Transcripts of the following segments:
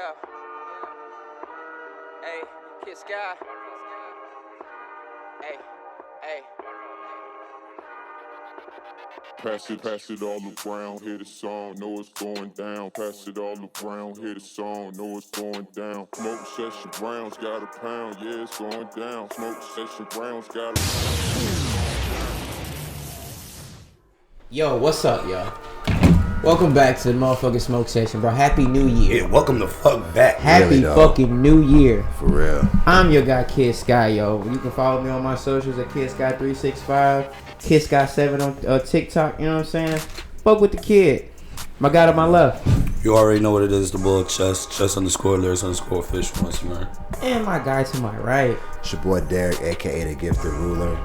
Yeah. Hey, Kid Sky. Hey, hey. Pass it all around, hear the song, know it's going down. Pass it all around, hear the song, know it's going down. Smoke session rounds, got a pound, yeah, it's going down. Smoke session rounds, got a Yo, what's up, y'all? Welcome back to the motherfucking smoke session, bro. Happy New Year. Yeah, welcome the fuck back. Happy really, fucking New Year. For real. I'm your guy, Kid Sky, yo. You can follow me on my socials at KidSky365, KidSky7 on TikTok, you know what I'm saying? Fuck with the kid. My guy to my left. You already know what it is, the bull chest _lyrics _official once you learn. And my guy to my right. It's your boy Derek, aka the Gifted Ruler.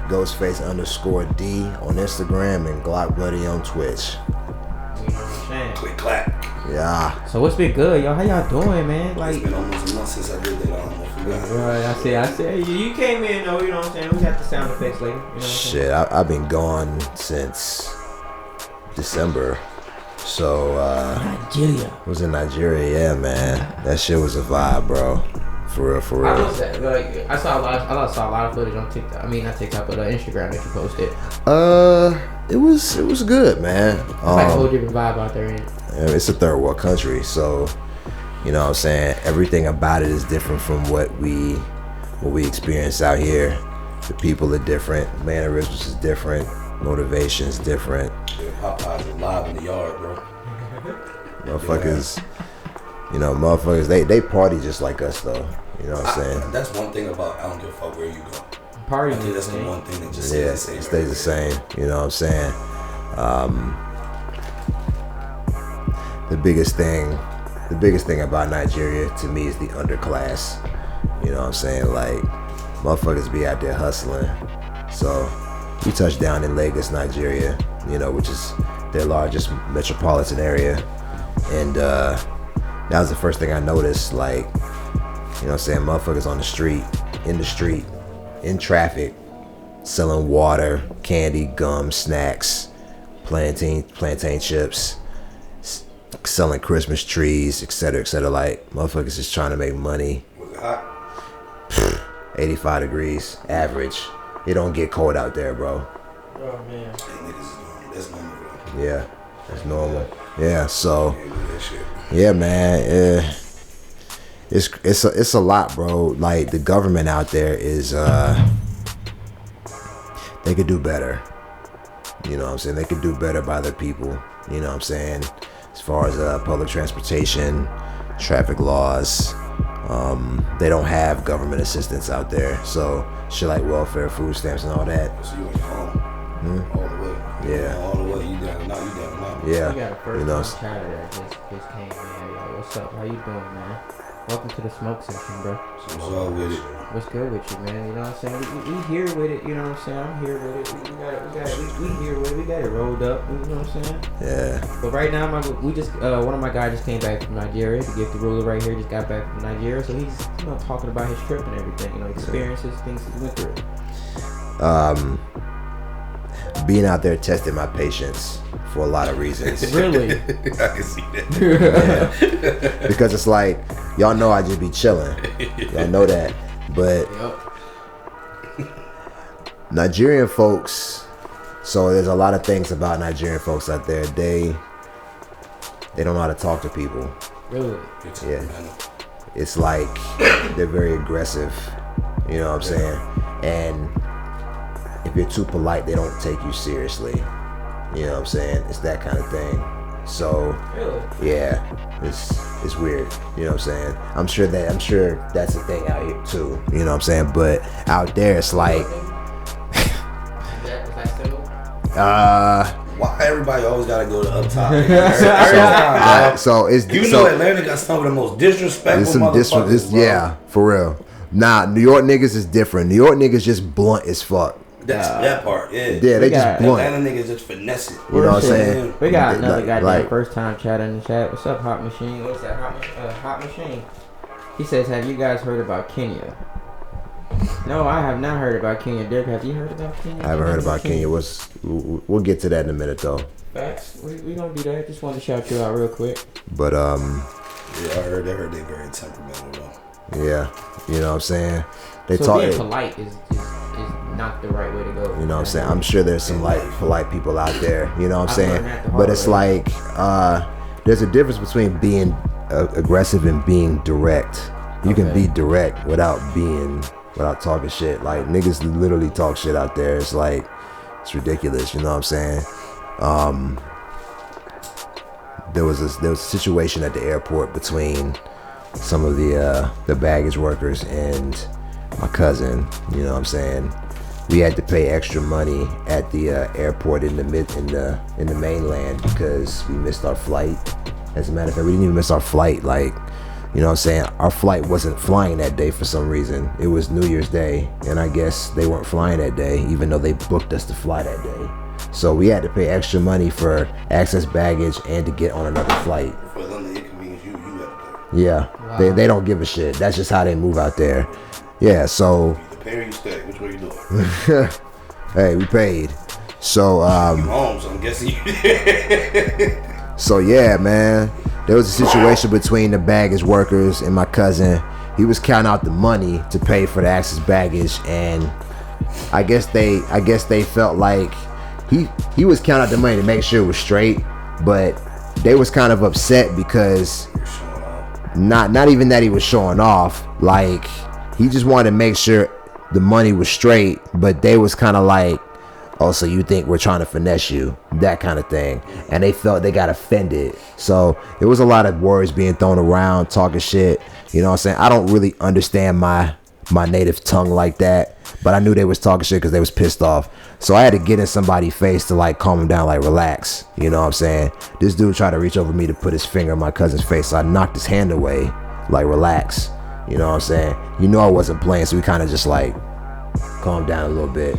Ghostface _D on Instagram and Glock Buddy on Twitch. You know what I'm saying? Quick clap. Yeah. So what's been good, yo? How y'all doing, man? It's Like, been almost a month since I did that. I don't know if you guys. right, I said, you came in though, you know what I'm saying? We got the sound effects later, you know what I'm saying? Shit, I've been gone since December. So, Nigeria. was in Nigeria, yeah, man. That shit was a vibe, bro. For real, for I real. will say, like, I saw a lot of footage on TikTok. I mean, not TikTok, but Instagram that you posted. It was good, man. It's like a whole different vibe out there, ain't it? It's a third world country, so you know what I'm saying, everything about it is different from what we experience out here. The people are different, mannerisms is different, motivation's different. Yeah, Popeyes is live in the yard, bro. Motherfuckers, they party just like us though. You know what I'm saying? That's one thing about I don't give a fuck where you go. Party I think that's music, the one thing that just Yeah, stays the it same. stays the same. You know what I'm saying? The biggest thing about Nigeria to me is the underclass. You know what I'm saying? Like, motherfuckers be out there hustling. So we touched down in Lagos, Nigeria, which is their largest metropolitan area. And that was the first thing I noticed. Like, you know what I'm saying? Motherfuckers on the street, in traffic, selling water, candy, gum, snacks, plantain chips, selling Christmas trees, etc., etc. Like, motherfuckers is trying to make money. Was it hot? 85 degrees, average. It don't get cold out there, bro. Oh, man. Hey, niggas is normal. That's normal, bro. Yeah, that's normal. Yeah, so, Yeah, do that shit. yeah, man. It's a lot, bro. Like, the government out there is, they could do better. You know what I'm saying? They could do better by the people. You know what I'm saying? As far as public transportation, traffic laws, they don't have government assistance out there. So shit like welfare, food stamps, and all that. So you went home all the way. Yeah. All the way. You down now. You down now. Yeah. We got a first You know, time chatter that just came in. Yo, what's up? How you doing, man? Welcome to the smoke session, bro. So what's up with it? What's good with you, man? You know what I'm saying? We here with it, you know what I'm saying? I'm here with it. We here with it. We got it rolled up, you know what I'm saying? yeah. But right now, one of my guys just came back from Nigeria. The Gifted Ruler right here just got back from Nigeria. So he's, talking about his trip and everything, experiences, things he went through. Being out there tested my patience for a lot of reasons. Really? I can see that. Yeah. Because it's like, y'all know I just be chilling. Y'all know that. But Yep. Nigerian folks, so there's a lot of things about Nigerian folks out there. They don't know how to talk to people. Really? Yeah. It's like they're very aggressive. You know what I'm saying? And if you're too polite, they don't take you seriously. You know what I'm saying? It's that kind of thing. So Really? yeah, it's weird. You know what I'm saying? I'm sure that's a thing out here too. You know what I'm saying? But out there, it's like, Is that simple? Why everybody always gotta go to up top? so it's You know Atlanta got some of the most disrespectful motherfuckers, bro. yeah, for real. Nah, New York niggas is different. New York niggas just blunt as fuck. That's that part, yeah. Yeah, they just blunt. Atlanta niggas just finesse it. You know what I'm Shit. saying? We got another guy Like- first time chat in the chat. What's up, Hot Machine? What's that, Hot Machine? He says, have you guys heard about Kenya? No, I have not heard about Kenya. Derek, have you heard about Kenya? I haven't heard about Kenya. We'll get to that in a minute though. Facts. We don't do that. Just wanted to shout you out real quick. But Yeah, I heard they very temperamental though. Yeah, you know what I'm saying. They So talk. being polite is not the right way to go. You know what I'm saying? I'm sure there's some like polite people out there. You know what I'm I've saying? learned that the But hard it's way. like there's a difference between being aggressive and being direct. You can be direct without talking shit. Like niggas literally talk shit out there. It's like it's ridiculous. You know what I'm saying? There was a situation at the airport between some of the baggage workers and my cousin. You know what I'm saying? We had to pay extra money at the airport in the mainland because we missed our flight. As a matter of fact, we didn't even miss our flight. Like, you know what I'm saying? Our flight wasn't flying that day for some reason. It was New Year's Day, and I guess they weren't flying that day, even though they booked us to fly that day. So we had to pay extra money for excess baggage and to get on another flight. For them to inconvenience you had to Yeah, Wow. they don't give a shit. That's just how they move out there. Yeah, so pay or you stay. Which way you doing? hey, we paid. So You home, so I'm guessing you. So yeah, man, there was a situation between the baggage workers and my cousin. He was counting out the money to pay for the excess baggage, and I guess they felt like he was counting out the money to make sure it was straight, but they was kind of upset because not even that he was showing off. Like he just wanted to make sure the money was straight, but they was kind of like, oh, so you think we're trying to finesse you, that kind of thing. And they felt they got offended. So it was a lot of words being thrown around, talking shit. You know what I'm saying? I don't really understand my native tongue like that, but I knew they was talking shit because they was pissed off. So I had to get in somebody's face to like calm him down, like relax. You know what I'm saying? This dude tried to reach over me to put his finger in my cousin's face, so I knocked his hand away, like relax. You know what I'm saying? You know I wasn't playing, so we kind of just like calmed down a little bit.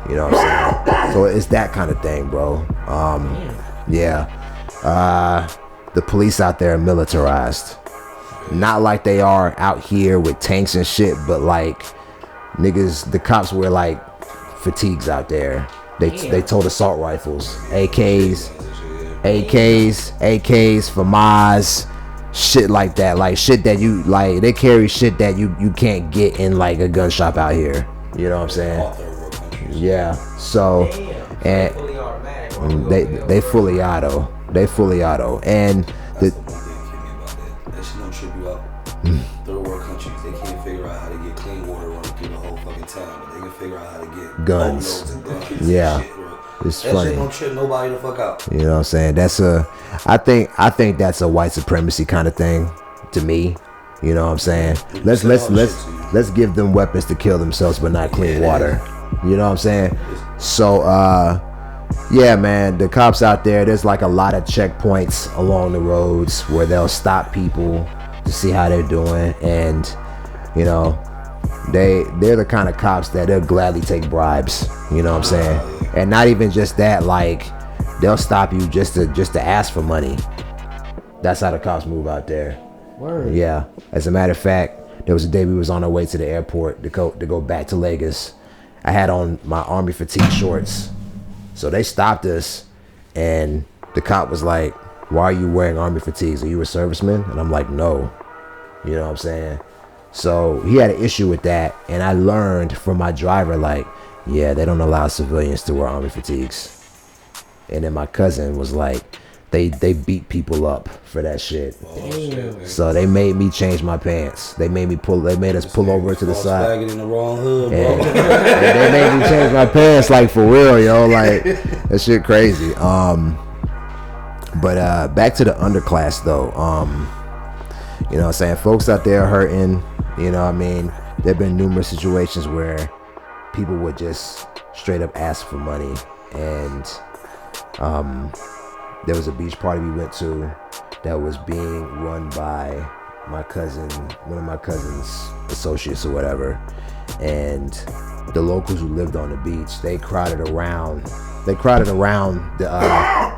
You know what I'm saying? So it's that kind of thing, bro. Yeah. The police out there are militarized. Not like they are out here with tanks and shit, but like niggas, the cops wear like fatigues out there. They told assault rifles, AKs, FAMAS, shit like that. Like shit that you like. They carry shit that you can't get in like a gun shop out here. You know what I'm saying? Yeah. So and fully automatic. they fully auto. They fully auto. And That shit don't trip you out. Third world countries, they can't figure out how to get clean water running through the whole fucking town, but they can figure out how to get Guns. boatloads and guns. Yeah. And shit, bro. It's That funny. shit don't trip nobody the fuck out. You know what I'm saying? I think that's a white supremacy kind of thing to me. You know what I'm saying? Let's give them weapons to kill themselves, but not clean water. You know what I'm saying? So yeah, man, the cops out there's like a lot of checkpoints along the roads where they'll stop people to see how they're doing, and you know, they're the kind of cops that they'll gladly take bribes. You know what I'm saying? And not even just that, like they'll stop you just to ask for money. That's how the cops move out there. Word. Yeah. As a matter of fact, there was a day we was on our way to the airport to go back to Lagos. I had on my army fatigue shorts. So they stopped us, and the cop was like, why are you wearing army fatigues? Are you a serviceman? And I'm like, no. You know what I'm saying? So he had an issue with that, and I learned from my driver, like, yeah, they don't allow civilians to wear army fatigues. And then my cousin was like, they beat people up for that shit. So they made me change my pants. They made us pull over to the side. Bagging in the wrong hood, bro. And they made me change my pants, like for real, yo. Like that shit crazy. But back to the underclass though. You know what I'm saying? Folks out there hurting, you know what I mean? There've been numerous situations where people would just straight up ask for money, and there was a beach party we went to that was being run by my cousin, one of my cousin's associates or whatever, and the locals who lived on the beach, they crowded around the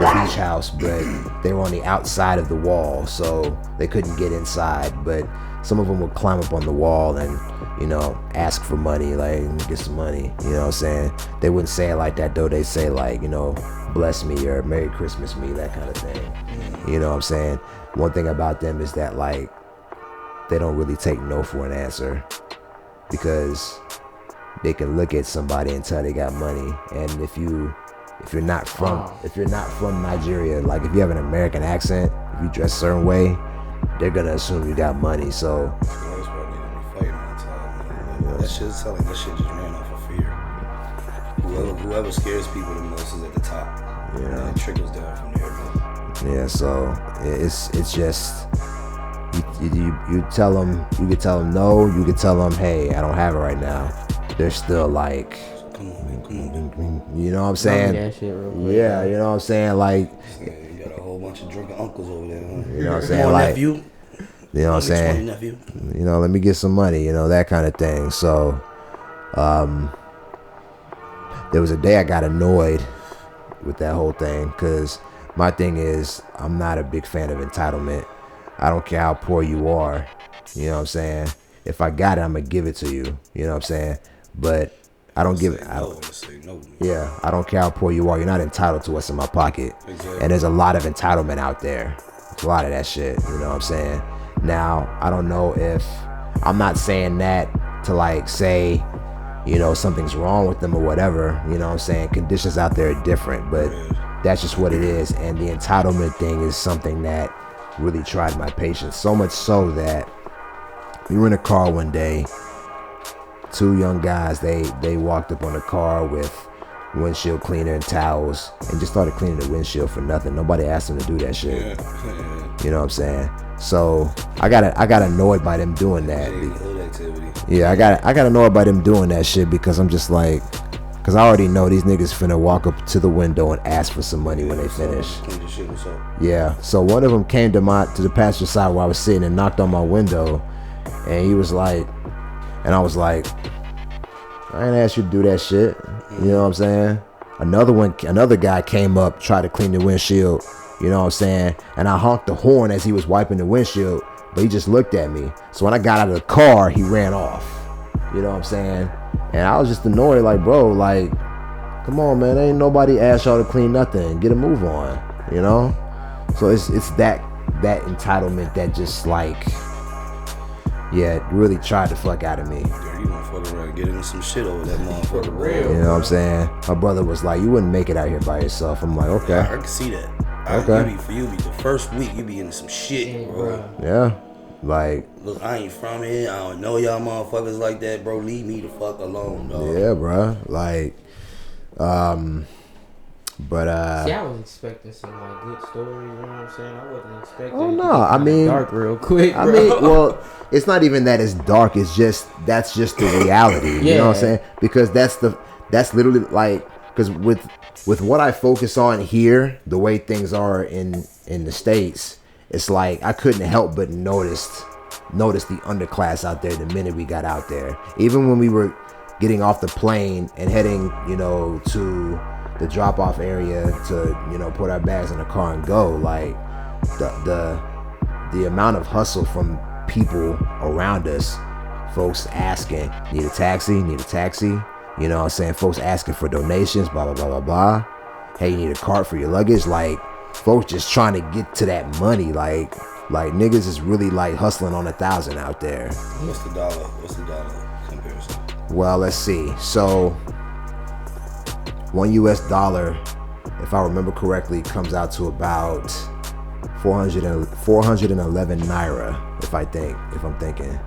beach house, but they were on the outside of the wall, so they couldn't get inside. But some of them would climb up on the wall and, you know, ask for money, like, get some money, you know what I'm saying? They wouldn't say it like that though. They say like, you know, bless me or Merry Christmas me, that kind of thing. You know what I'm saying? one thing about them is that like they don't really take no for an answer, because they can look at somebody and tell they got money, and if you're not from Nigeria, like if you have an American accent, if you dress a certain way, they're gonna assume you got money. So That's why they be fighting all the time. Man. That shit sound like that shit just ran off of fear. Whoever scares people the most is at the top. you know, And it trickles down from there. Man. yeah. So it's just you tell them, you could tell them no, you could tell them hey, I don't have it right now. They're still like, Come on, man. you know what I'm Tell me saying? that shit real quick. Yeah, you know what I'm saying? Like, Yeah, you got a whole bunch of drunken uncles over there, huh? you know what I'm Come saying? on, Like, nephew. you know what I'm saying? Nephew. You know, let me get some money, you know, that kind of thing. So, there was a day I got annoyed with that whole thing, because my thing is, I'm not a big fan of entitlement. I don't care how poor you are, you know what I'm saying? If I got it, I'm gonna give it to you, you know what I'm saying? But I don't give it. Say no. Yeah, I don't care how poor you are. You're not entitled to what's in my pocket. Exactly. And there's a lot of entitlement out there. There's a lot of that shit, you know what I'm saying? Now, I don't know if, I'm not saying that to like say, you know, something's wrong with them or whatever, you know what I'm saying? Conditions out there are different, but that's just what it is. And the entitlement thing is something that really tried my patience. So much so that we were in a car one day, two young guys, they walked up on the car with windshield cleaner and towels and just started cleaning the windshield for nothing. Nobody asked them to do that shit. Yeah. You know what I'm saying? So I got annoyed by them doing that. Hood activity. Yeah, I got annoyed by them doing that shit, because I'm just like, because I already know these niggas finna walk up to the window and ask for some money when they finish. Clean your shit, what's up? Yeah, so one of them came to the passenger side where I was sitting and knocked on my window, and he was like, and I was like, I ain't asked you to do that shit. You know what I'm saying? Another guy came up, tried to clean the windshield, you know what I'm saying? And I honked the horn as he was wiping the windshield, but he just looked at me. So when I got out of the car, he ran off. You know what I'm saying? And I was just annoyed, like, bro, like, come on, man, ain't nobody asked y'all to clean nothing. Get a move on, you know? So it's that entitlement that just like, yeah, it really tried to fuck out of me. Yeah, you gonna fuck around and get into some shit over that motherfucker. For real. You know what I'm saying? My brother was like, you wouldn't make it out here by yourself. I'm like, okay. I can see that. Okay. You be the first week, you be into some shit, bro. Yeah. Like, Look, I ain't from here. I don't know y'all motherfuckers like that, bro. Leave me the fuck alone, dog. yeah, bro. Like, but See, I was expecting some like good stories, you know what I'm saying? I wasn't expecting Oh, it to no, get I kinda mean- dark real quick, I bro. mean, well, it's not even that it's dark. It's just, that's just the reality. You know what I'm Yeah. saying? Because that's literally like, because with what I focus on here, the way things are in the States, it's like I couldn't help but notice the underclass out there the minute we got out there. Even when we were getting off the plane and heading, you know, to the drop-off area to, you know, put our bags in the car and go, like the amount of hustle from people around us, folks asking, need a taxi, you know what I'm saying? Folks asking for donations, blah, blah, blah, blah, blah. Hey, you need a cart for your luggage? Like, folks just trying to get to that money. Like niggas is really like hustling on 1,000 out there. What's the dollar comparison? Well, let's see. So, $1 US, if I remember correctly, comes out to about 411 naira, if I'm thinking.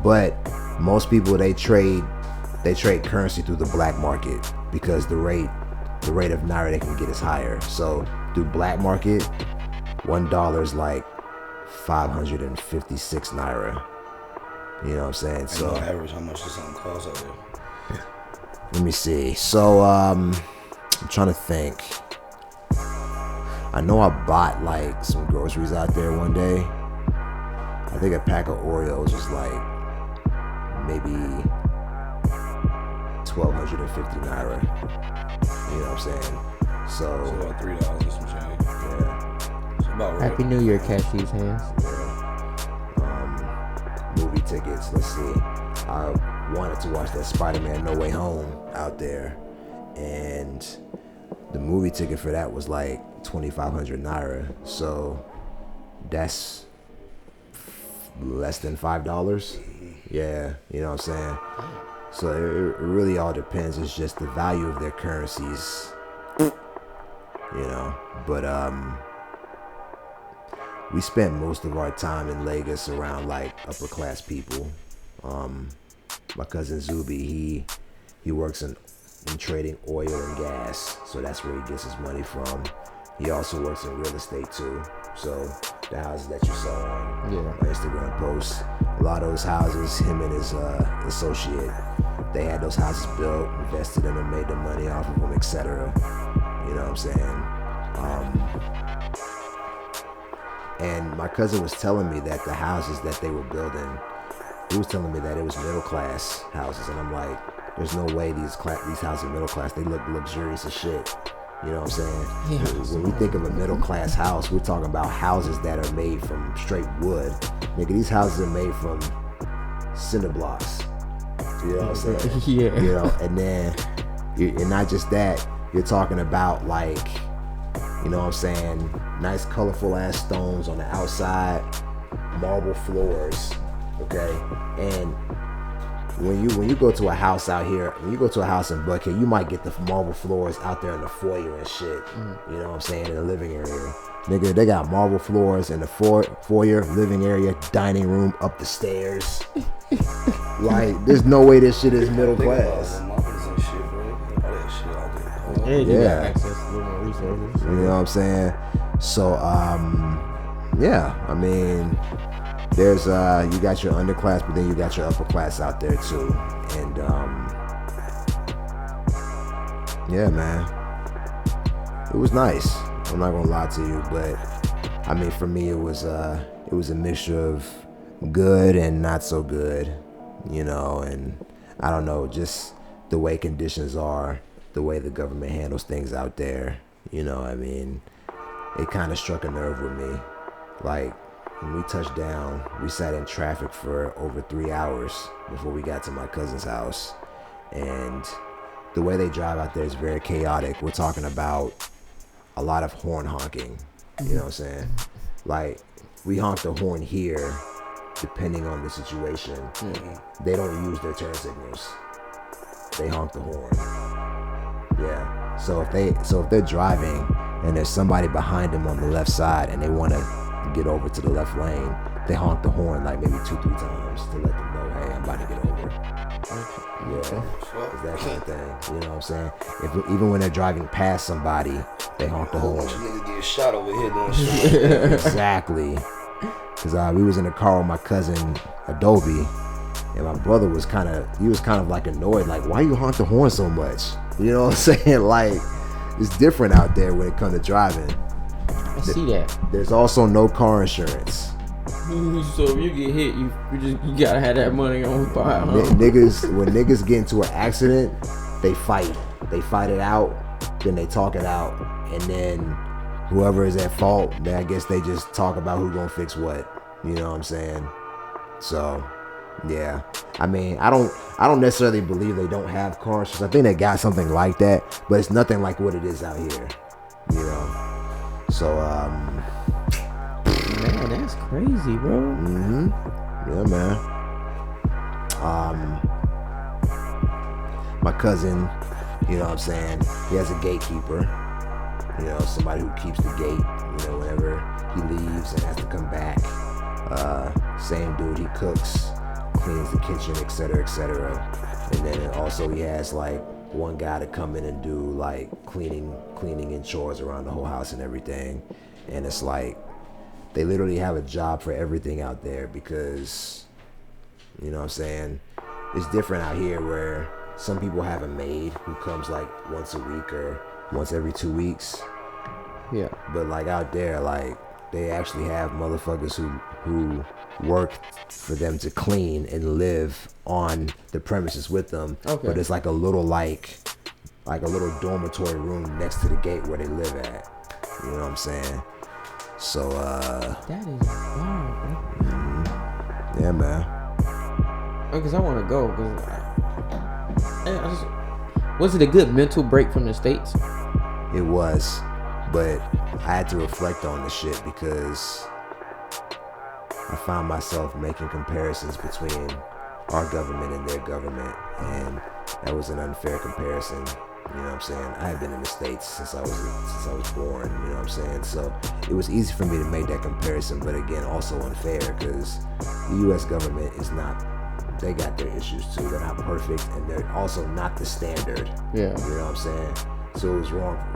But most people they trade currency through the black market, because the rate of naira they can get is higher. So through black market, $1 is like 556 naira. You know what I'm saying? So So average, how much does something cost out there? let me see. So I'm trying to think. I know I bought like some groceries out there one day. I think a pack of Oreos was like maybe 1,250 naira. You know what I'm saying? It's So about $3 or some change. yeah, It's about right. Happy New Year, catch these hands. movie tickets. Let's see. I wanted to watch that Spider-Man No Way Home out there, and the movie ticket for that was like 2,500 naira. So that's less than $5. Yeah, you know what I'm saying? So it really all depends. It's just the value of their currencies, you know. But we spent most of our time in Lagos around like upper class people. My cousin Zuby, he works in trading oil and gas, so that's where he gets his money from. He also works in real estate too. So the houses that you saw on my Instagram posts, a lot of those houses, him and his associate, they had those houses built, invested in them, made the money off of them, etc. You know what I'm saying? And my cousin was telling me that the houses that they were building, he was telling me that it was middle class houses, and I'm like, there's no way these houses are middle class. They look luxurious as shit. You know what I'm saying? Yeah. When we think of a middle class house, we're talking about houses that are made from straight wood. Nigga, these houses are made from cinder blocks. You know what I'm saying? Yeah. You know, and then, and not just that, you're talking about like, you know what I'm saying, nice colorful ass stones on the outside, marble floors, okay? And when you go to a house out here, when you go to a house in Buckhead, you might get the marble floors out there in the foyer and shit. You know what I'm saying? In the living area. Nigga, they got marble floors in the foyer, living area, dining room, up the stairs. Like, there's no way this shit is middle class. Yeah, you Yeah. got access to a little more resources. You know what I'm saying? So, yeah, I mean, there's, you got your underclass, but then you got your upper class out there too. And, yeah, man, it was nice. I'm not gonna lie to you, but I mean, for me, it was a mixture of good and not so good, you know, and I don't know, just the way conditions are, the way the government handles things out there, you know, I mean, it kind of struck a nerve with me. Like, when we touched down, we sat in traffic for over 3 hours before we got to my cousin's house. And the way they drive out there is very chaotic. We're talking about a lot of horn honking, you know what I'm saying? Like, we honk the horn here, depending on the situation. They don't use their turn signals. They honk the horn. Yeah. So if they're driving and there's somebody behind them on the left side and they want to get over to the left lane, they honk the horn like maybe 2-3 times to let them know, hey, I'm about to get over. Yeah, it's that kind of thing. You know what I'm saying? Even when they're driving past somebody, they honk the horn. Niggas get shot over here doing shit. Exactly. Cause we was in the car with my cousin Adobe, and my brother was kind of like annoyed, like, why you honk the horn so much? You know what I'm saying? Like, it's different out there when it comes to driving. I see that. There's also no car insurance. So if you get hit, you gotta have that money on file. Huh? When niggas get into an accident, they fight. They fight it out, then they talk it out, and then whoever is at fault, then I guess they just talk about who gonna fix what. You know what I'm saying? So, yeah. I mean, I don't necessarily believe they don't have car insurance. I think they got something like that, but it's nothing like what it is out here. You know? So, Man, that's crazy, bro. yeah, man. My cousin, you know what I'm saying, he has a gatekeeper, you know, somebody who keeps the gate, you know, whenever he leaves and has to come back. Same dude, he cooks, cleans the kitchen, etc., etc. And then also he has like one guy to come in and do like cleaning and chores around the whole house and everything. And it's like they literally have a job for everything out there, because, you know what I'm saying, it's different out here where some people have a maid who comes like once a week or once every 2 weeks. Yeah. But like out there, like they actually have motherfuckers who work for them to clean and live on the premises with them. Okay. But it's like a little dormitory room next to the gate where they live at. You know what I'm saying? So That is wild, bro. yeah, man. Because I want to go. Was it a good mental break from the States? It was, but I had to reflect on the shit, because I found myself making comparisons between our government and their government, and that was an unfair comparison. You know what I'm saying? I have been in the States since I was born, you know what I'm saying? So it was easy for me to make that comparison, but again, also unfair, because the U.S. government is not, they got their issues too. They're not perfect, and they're also not the standard. Yeah. You know what I'm saying? So it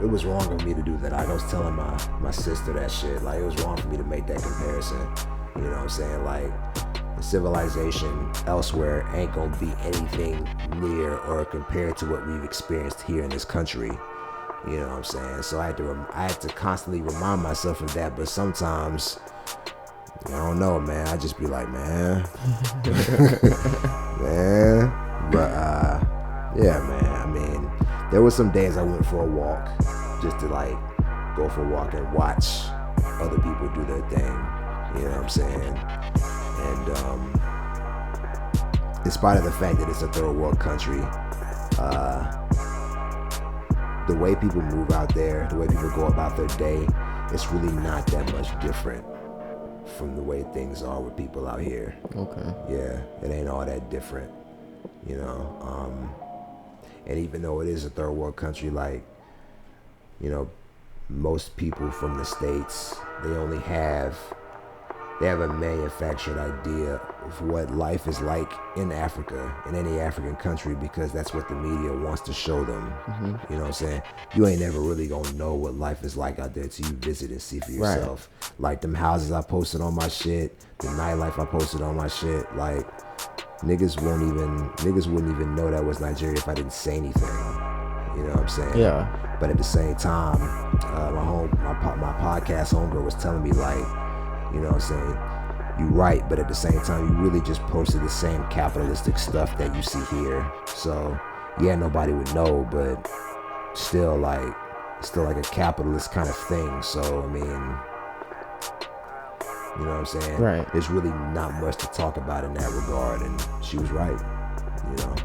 was wrong of me to do that. I was telling my sister that shit. Like, it was wrong for me to make that comparison. You know what I'm saying? Like, the civilization elsewhere ain't gonna be anything near or compared to what we've experienced here in this country. You know what I'm saying? So I had to constantly remind myself of that. But sometimes, I don't know, man. I just be like, man, man. But yeah, man. I mean, there were some days I went for a walk, just to like go for a walk and watch other people do their thing. You know what I'm saying? And in spite of the fact that it's a third world country, the way people move out there, the way people go about their day, it's really not that much different from the way things are with people out here. Okay. Yeah, it ain't all that different, you know. And even though it is a third world country, like, you know, most people from the States, they have a manufactured idea of what life is like in Africa, in any African country, because that's what the media wants to show them. Mm-hmm. You know what I'm saying? You ain't never really gonna know what life is like out there till you visit and see for yourself. Right. Like them houses I posted on my shit, the nightlife I posted on my shit, like niggas wouldn't even know that was Nigeria if I didn't say anything. You know what I'm saying? Yeah. But at the same time, my podcast homegirl was telling me, like, you know what I'm saying, you right, but at the same time, you really just posted the same capitalistic stuff that you see here. So yeah, nobody would know, but still like a capitalist kind of thing. So I mean, you know what I'm saying? Right. There's really not much to talk about in that regard, and she was right, you know.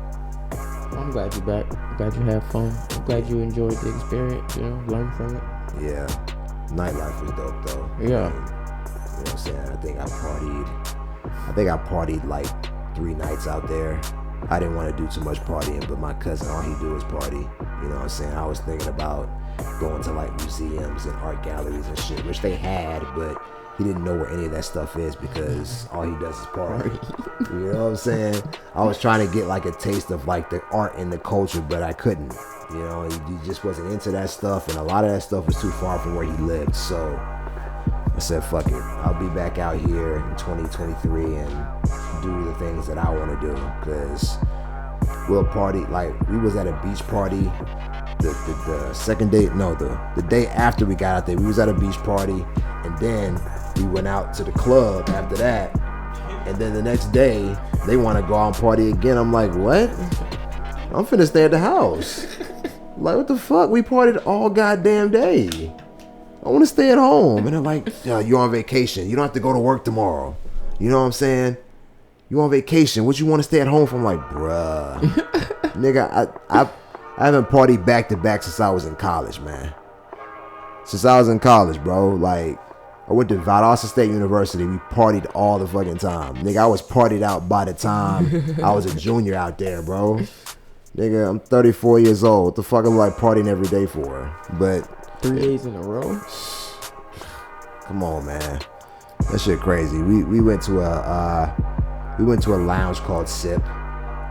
Well, I'm glad you're back. I'm glad you had fun. I'm glad you enjoyed the experience, you know, learned from it. Yeah. Nightlife was dope though. Yeah. I mean, you know what I'm saying? I think I partied like 3 nights out there. I didn't want to do too much partying, but my cousin, all he do is party. You know what I'm saying? I was thinking about going to like museums and art galleries and shit, which they had, but he didn't know where any of that stuff is because all he does is party. You know what I'm saying? I was trying to get like a taste of like the art and the culture, but I couldn't. You know, he just wasn't into that stuff, and a lot of that stuff was too far from where he lived. So I said, fuck it. I'll be back out here in 2023 and do the things that I want to do, because we'll party. Like, we was at a beach party the second day, no, the day after we got out there. We was at a beach party, and then we went out to the club after that, and then the next day they want to go out and party again. I'm like, what? I'm finna stay at the house. Like, what the fuck? We partied all goddamn day. I want to stay at home. And they're like, you're on vacation. You don't have to go to work tomorrow. You know what I'm saying? You on vacation. What you want to stay at home for? I'm like, bruh. Nigga, I haven't partied back to back since I was in college, man. Since I was in college, bro. Like, I went to Valdosta State University. We partied all the fucking time. Nigga, I was partied out by the time I was a junior out there, bro. Nigga, I'm 34 years old. What the fuck am I like partying every day for? But 3 days in a row? Come on, man. That shit crazy. We went to a lounge called Sip,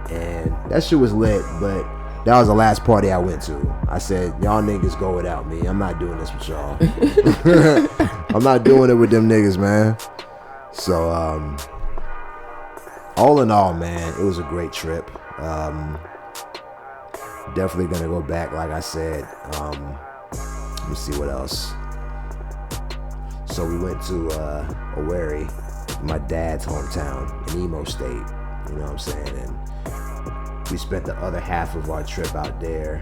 and that shit was lit, but that was the last party I went to. I said, y'all niggas go without me. I'm not doing this with y'all. I'm not doing it with them niggas, man. So, all in all, man, it was a great trip. Definitely gonna go back, like I said. Let me see what else. So we went to Owerri, my dad's hometown in Imo State. You know what I'm saying? And we spent the other half of our trip out there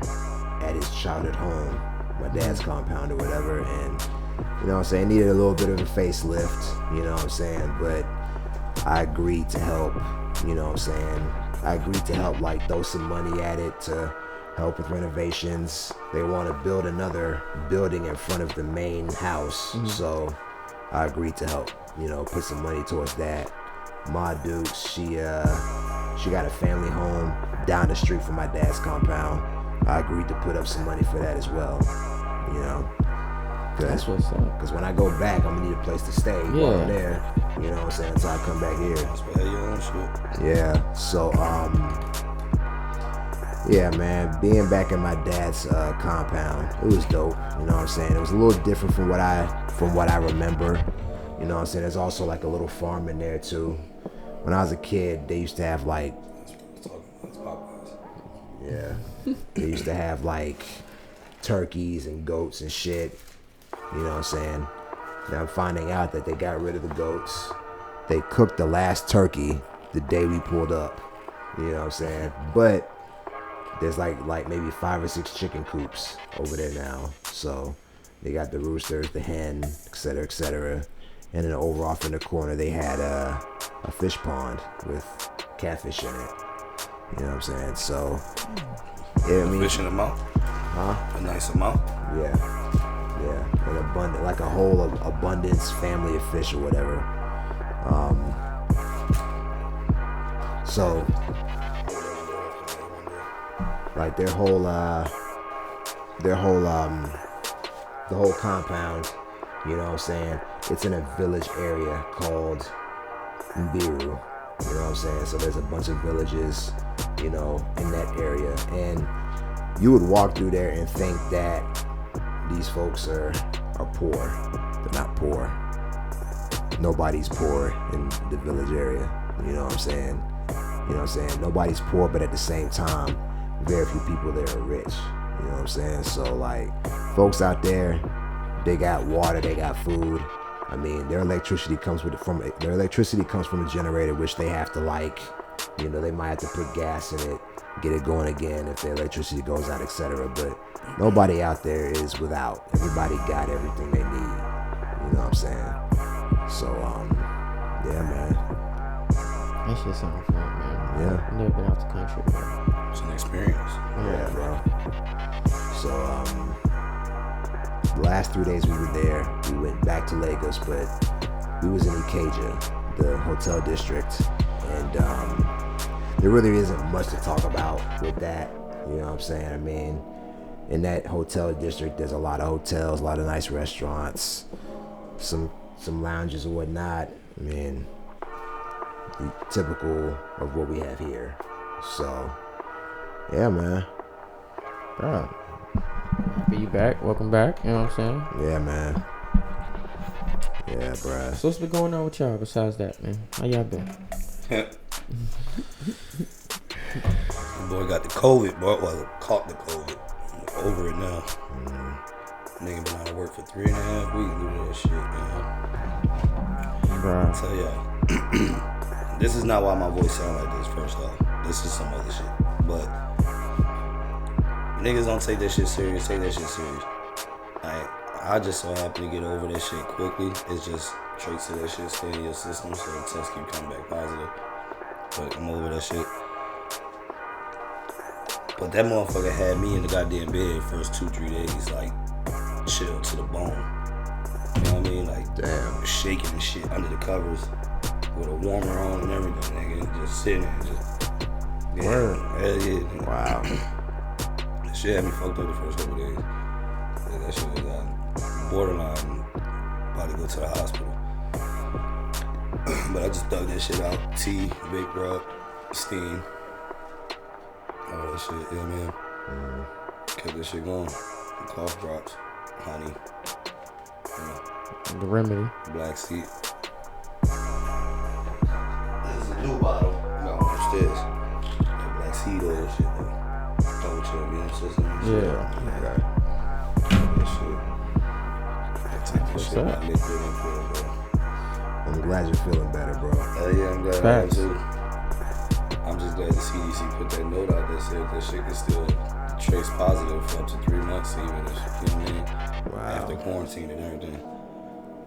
at his childhood home, my dad's compound or whatever. And you know what I'm saying? Needed a little bit of a facelift. You know what I'm saying? But I agreed to help. You know what I'm saying? I agreed to help, like, throw some money at it to help with renovations. They want to build another building in front of the main house. Mm-hmm. So I agreed to help, put some money towards that. Ma Dukes, she got a family home down the street from my dad's compound. I agreed to put up some money for that as well, That's what's up. Because when I go back, I'm gonna need a place to stay while I'm there. You know what I'm saying? Until I come back here. That's why your own shit. Yeah. So yeah, man, being back in my dad's compound, it was dope. You know what I'm saying? It was a little different from what I remember. You know what I'm saying? There's also like a little farm in there too. When I was a kid, they used to have like, yeah, they used to have like turkeys and goats and shit. You know what I'm saying? Now I'm finding out that they got rid of the goats. They cooked the last turkey the day we pulled up. You know what I'm saying? But there's like maybe 5 or 6 chicken coops over there now. So they got the roosters, the hen, etc., etc. And then over off in the corner, they had a fish pond with catfish in it. You know what I'm saying? So, yeah, I mean, Fish in amount? huh? A nice amount? Yeah, an abundant, like a whole abundance family of fish or whatever. So, like the whole compound, you know what I'm saying? It's in a village area called Mbiru. You know what I'm saying? So there's a bunch of villages, in that area. And you would walk through there and think that these folks are poor. They're not poor. Nobody's poor in the village area. You know what I'm saying? Nobody's poor, but at the same time, very few people there are rich. You know what I'm saying? So like, folks out there, they got water, they got food. I mean, their electricity comes from a generator, which they have to they might have to put gas in it, get it going again if their electricity goes out, etc. But nobody out there is without. Everybody got everything they need. You know what I'm saying? So, yeah, man. That shit's something fun, man. Yeah. I've never been out the country, bro. It's an experience. Yeah, bro. So, the last 3 days we were there, we went back to Lagos, but we was in Ikeja, the hotel district, and there really isn't much to talk about with that. You know what I'm saying? I mean, in that hotel district, there's a lot of hotels, a lot of nice restaurants, some lounges and whatnot. I mean, typical of what we have here. So, yeah, man. Bro, happy you back. Welcome back. You know what I'm saying? Yeah, man. Yeah, bruh. So what's been going on with y'all besides that, man? How y'all been? The boy got the COVID, boy. Well, caught the COVID. I'm over it now. Nigga been out of work for 3.5 weeks doing that shit, man. Bro. I tell y'all, this is not why my voice sound like this, first off. This is some other shit. But niggas don't take that shit serious. Take that shit serious. I just so happen to get over that shit quickly. It's just traits of that shit stay in your system, so the tests keep coming back positive. But I'm over that shit. But that motherfucker had me in the goddamn bed first 2-3 days, like, chill to the bone. You know what I mean? Like, Damn. shaking and shit under the covers with a warmer on and everything, nigga. And just sitting there, just. Yeah, Word. Hell yeah, nigga. Wow. That shit had me fucked up the first couple days. Yeah, that shit was borderline about to go to the hospital. But I just dug that shit out. Tea, vape rub, steam. All that shit, yeah, man. Kept that shit going. Cough drops, honey, The remedy. black seed. This is a new bottle. No, upstairs. That black seed oil shit, though. That with your immune system and shit. Yeah. That shit. I take that What's shit up? like liquid and pill, bro. I'm glad you're feeling better, bro. Hell yeah, I'm glad I am Facts. too. I'm just glad the CDC put that note out that said that shit can still trace positive for up to 3 months, even if, you know what I mean? Wow. After quarantine and everything.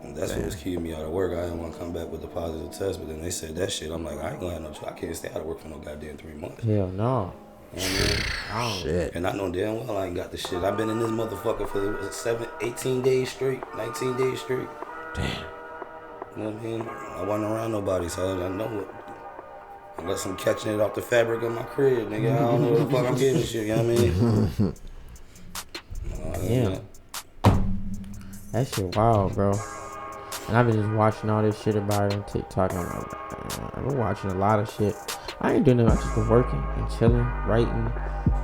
And that's what was keeping me out of work. I didn't want to come back with a positive test, but then they said that shit. I'm like, I ain't gonna have no choice. I can't stay out of work for no goddamn 3 months. You know Hell no. what I mean? Shit. And I know damn well I ain't got the shit. I've been in this motherfucker for 18 days straight, 19 days straight. Damn. You know what I mean? I wasn't around nobody, so I know what. Unless I'm catching it off the fabric of my crib, nigga, I don't know what the fuck I'm getting shit, you know what I mean? Yeah. That shit wild, bro. And I've been just watching all this shit about it on TikTok. I've been watching a lot of shit. I ain't doing nothing. I've just been working and chilling, writing,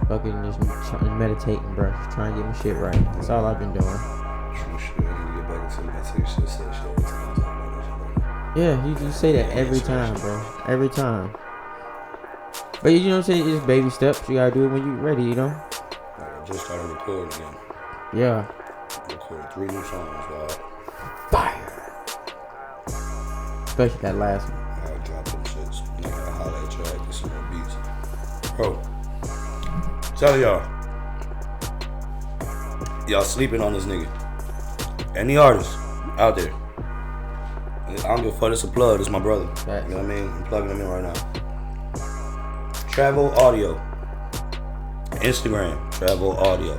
fucking just meditating, bro. Just trying to get my shit right. That's all I've been doing. True shit. I need to get back into meditation, say shit every time I talk about that shit. Yeah, you say that every time, bro. Every time. But you know what I'm saying? It's baby steps. You gotta do it when you're ready, you know? Like, I just started recording again. Yeah. Recorded 3 new songs, dog. Fire. Especially that last one. I dropped them shits. Nigga, I holla at y'all, get some more beats. Bro, tell y'all sleeping on this nigga. Any artists out there? I don't give a fuck, it's a plug, it's my brother. Facts. You know what I mean? I'm plugging him in right now. Travel Audio. Instagram, Travel Audio.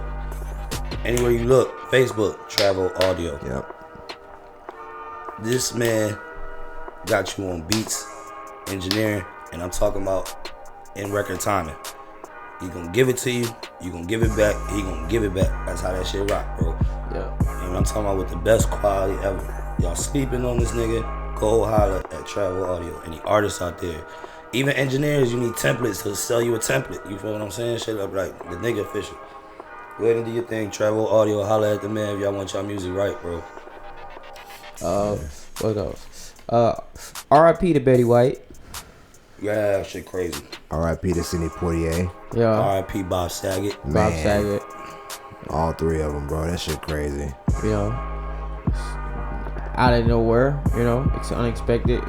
Anywhere you look, Facebook, Travel Audio. Yep. This man got you on beats, engineering, and I'm talking about in record timing. He gonna give it to you, you gonna give it back, he gonna give it back. That's how that shit rock, bro. Yeah. And I'm talking about with the best quality ever. Y'all sleeping on this nigga, go holler at Travel Audio. Any artists out there. Even engineers, you need templates to sell you a template. You feel what I'm saying? Shit up like the nigga official. Go ahead and do your thing. Travel Audio, holler at the man if y'all want y'all music right, bro. What else? R.I.P. to Betty White. Yeah, that shit crazy. R.I.P. to Sidney Poitier. Yeah. R.I.P. Bob Saget. Bob Man, Saget. all 3 of them, bro. That shit crazy. You know, out of nowhere. You know, it's unexpected.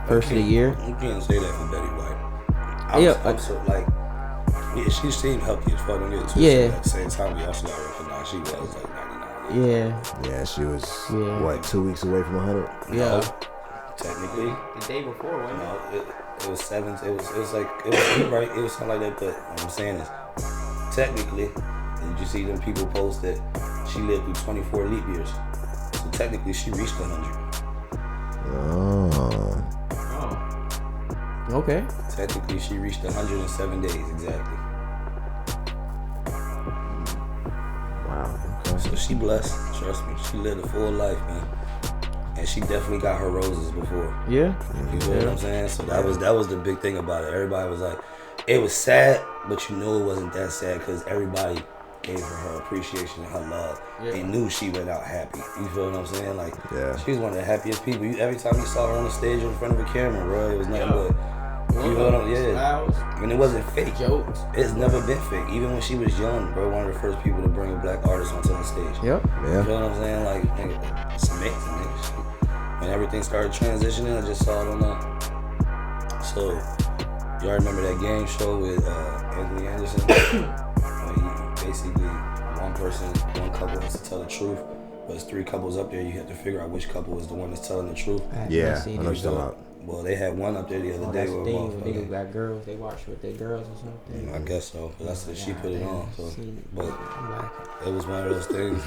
First of the year. You can't say that for Betty White. I'm so like, yeah, she seemed healthy as fuck. Yeah. At the same time, we also gotta recognize she was like 99. Yeah. Yeah, she was, Yeah. what, 2 weeks away from 100? Yeah. No, technically, The day before, wasn't no, it was 7. It was like, it was right. It was something like that. But what I'm saying is, technically, did you see them people post that she lived through 24 leap years? So technically, she reached 100. Oh. Okay. Technically, she reached 107 days exactly. Wow. Okay. So she blessed. Trust me, she lived a full life, man. And she definitely got her roses before. Yeah. You know what I'm saying? So that was the big thing about it. Everybody was like, it was sad, but you know it wasn't that sad because everybody gave her appreciation and her love. Yeah. They knew she went out happy. You feel what I'm saying? Like, Yeah. she was one of the happiest people. Every time you saw her on the stage in front of a camera, bro, it was nothing but, you know what I'm saying? Smiles, And it wasn't fake. jokes. It's never been fake. Even when she was young, bro, one of the first people to bring a black artist onto the stage. Yep. You Yeah. feel what I'm saying? Like, nigga, it's amazing, nigga. When everything started transitioning, I just saw it on that. So, y'all remember that game show with Anthony Anderson? When he basically, one couple has to tell the truth. But there's 3 couples up there. You have to figure out which couple is the one that's telling the truth. Yeah, I know what you're talking about. Well, they had one up there the other day That's where the thing. When motherfucker. niggas got girls, they watch with their girls or something. I guess so. That's what she put it on. So, but I'm like, it was one of those things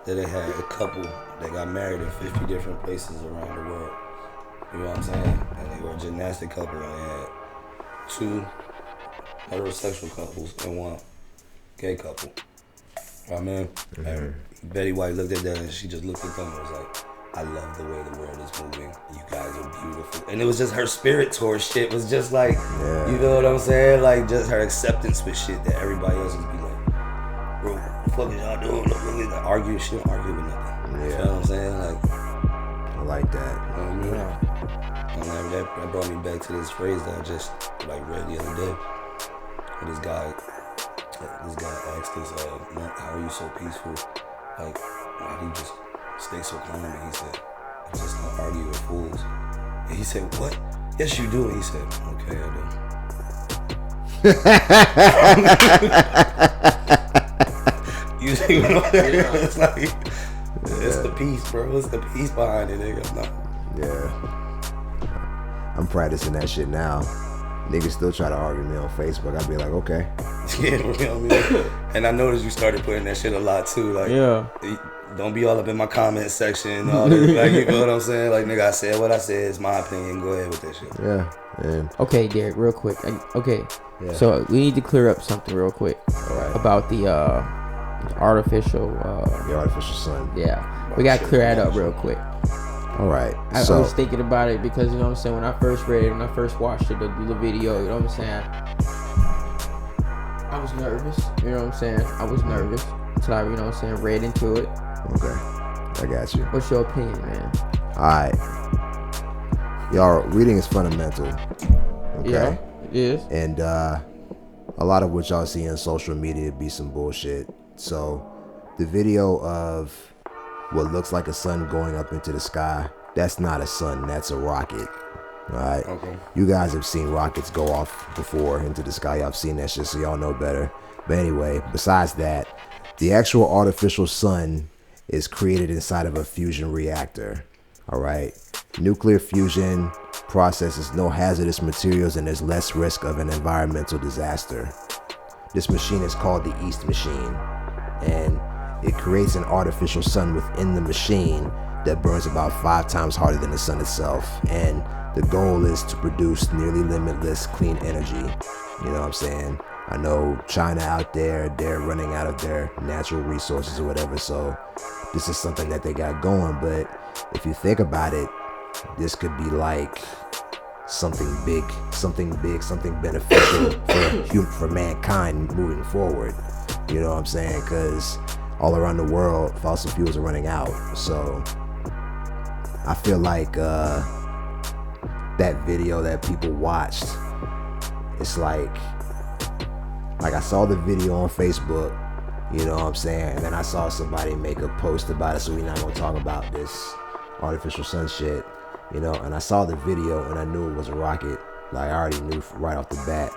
that they had a couple that got married in 50 different places around the world. You know what I'm saying? And they were a gymnastic couple, and they had 2 heterosexual couples and 1 gay couple. I mean, and Betty White looked at that and she just looked at them and was like, I love the way the world is moving. You guys are beautiful. And it was just her spirit towards shit was just like, you know what I'm saying? Like, just her acceptance with shit that everybody else would be like, bro, what the fuck is y'all doing? Look at that. Argue, she don't argue with nothing. You know what I'm saying? Like, I like that. you know what I mean? And that brought me back to this phrase that I just like read the other day. And this guy asked this, how are you so peaceful? Like, why do you just stay so calm? And he said, I just don't argue with fools. And he said, what? Yes, you do. And he said, okay, I do. You see what I'm saying? It's like, it's the peace, bro. It's the peace behind it, nigga. Yeah. I'm practicing that shit now. Niggas still try to argue me on Facebook. I'd be like, okay. Yeah, you know what I mean? And I noticed you started putting that shit a lot too. Like, yeah. don't be all up in my comment section. All this, like, you know what I'm saying? Like, nigga, I said what I said. It's my opinion. Go ahead with that shit. Yeah. And Okay, Derek, real quick. Okay, Yeah. so we need to clear up something real quick all right. about the artificial. The artificial sun. Yeah, we gotta clear that up real quick. All right. I So was thinking about it because, you know what I'm saying, when I first read it, when I first watched it, the video, you know what I'm saying, I was nervous, you know what I'm saying, I was nervous until I, you know what I'm saying, read into it. okay, I got you. What's your opinion, man? All right. Y'all, reading is fundamental. Okay. Yeah, it is. And a lot of what y'all see on social media be some bullshit. So the video of what looks like a sun going up into the sky, that's not a sun, that's a rocket. All right. Okay. You guys have seen rockets go off before into the sky. Y'all have seen that shit, so y'all know better. But anyway, besides that, the actual artificial sun is created inside of a fusion reactor. All right. Nuclear fusion processes no hazardous materials and there's less risk of an environmental disaster. This machine is called the East Machine, and it creates an artificial sun within the machine that burns about 5 times harder than the sun itself. And the goal is to produce nearly limitless clean energy. You know what I'm saying? I know China out there, they're running out of their natural resources or whatever, so this is something that they got going. But if you think about it, this could be like something big, something beneficial for mankind moving forward. You know what I'm saying? Because all around the world, fossil fuels are running out. So I feel like that video that people watched, it's like I saw the video on Facebook, you know what I'm saying, and then I saw somebody make a post about it, so we're not gonna talk about this artificial sun shit, you know, and I saw the video and I knew it was a rocket. Like, I already knew right off the bat.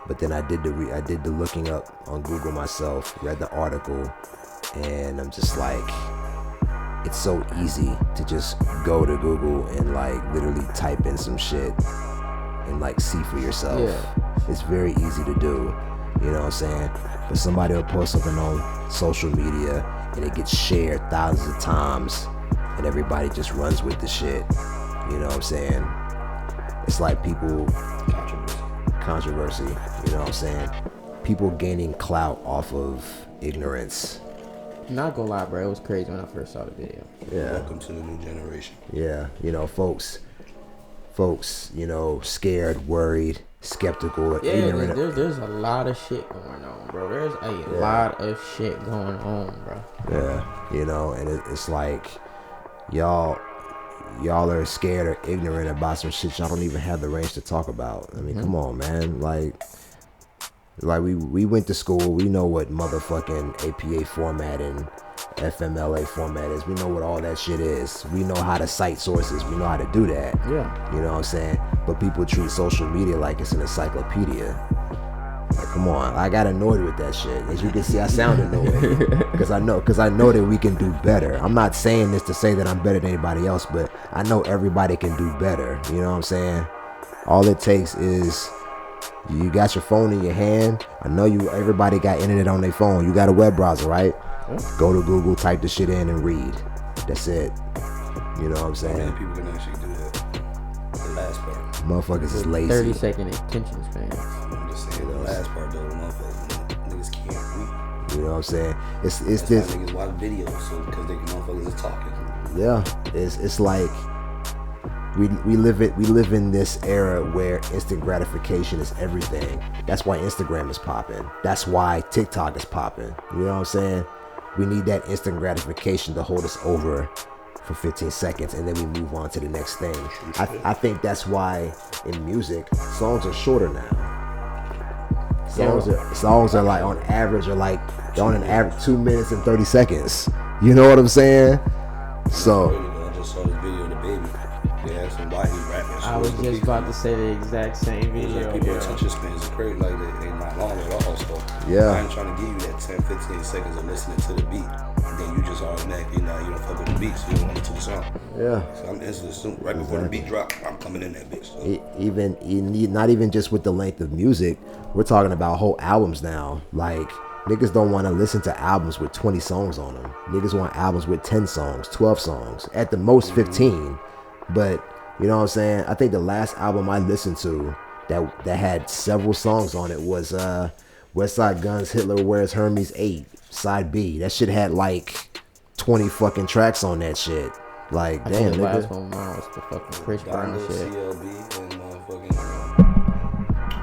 But then I did the looking up on Google myself, read the article, and I'm just like, it's so easy to just go to Google and like literally type in some shit and like see for yourself. Yeah. It's very easy to do, you know what I'm saying? But somebody will post something on social media and it gets shared thousands of times and everybody just runs with the shit, you know what I'm saying? It's like people, controversy, you know what I'm saying? People gaining clout off of ignorance. Not gonna lie, bro, it was crazy when I first saw the video. Yeah. Welcome to the new generation. Yeah, you know, folks, you know, scared, worried, skeptical, Yeah, ignorant. there's a lot of shit going on, bro. There's a lot of shit going on, bro. Yeah, you know, and it's like y'all are scared or ignorant about some shit y'all don't even have the range to talk about. I mean, come on, man. Like we went to school. We know what motherfucking APA format and FMLA format is. We know what all that shit is. We know how to cite sources. We know how to do that. Yeah. You know what I'm saying? But people treat social media like it's an encyclopedia. Like, come on. I got annoyed with that shit. As you can see, I sound annoyed. Because I know that we can do better. I'm not saying this to say that I'm better than anybody else, but I know everybody can do better. You know what I'm saying? All it takes is you got your phone in your hand. I know everybody got internet on their phone. You got a web browser, right? Go to Google, type the shit in and read. That's it. You know what I'm saying? Many people can actually do that. The last part. Motherfuckers is lazy. 30-second attention span. I'm just saying the last part though, the motherfuckers, niggas can't read. You know what I'm saying? It's That's this. why niggas watch videos, so because they motherfuckers is talking. Yeah, it's like we live in this era where instant gratification is everything. That's why Instagram is popping. That's why TikTok is popping. You know what I'm saying? We need that instant gratification to hold us over for 15 seconds and then we move on to the next thing. I think that's why in music songs are shorter now. Songs are like on average they're on an average 2 minutes and 30 seconds. You know what I'm saying? So I just saw this video of the baby. They asked him why he rapping. I was just about to say the exact same video. People attention spans are crazy, like they not long at all. So Yeah. I ain't trying to give you that 10-15 seconds of listening to the beat. Then you just automatically you don't fuck with the beat, so you don't listen to the song. yeah. So I'm instantly soon, right before the beat drop, I'm coming in that bitch. So. Not even just with the length of music, we're talking about whole albums now. Like Niggas don't want to listen to albums with 20 songs on them. Niggas want albums with 10 songs, 12 songs, at the most 15. But you know what I'm saying? I think the last album I listened to that had several songs on it was Westside Gunn's Hitler Wears Hermes 8 Side B. That shit had like 20 fucking tracks on that shit. Like, I damn, think the last nigga. one mine was the fucking Chris Brown Donda, shit. CLB, and motherfucking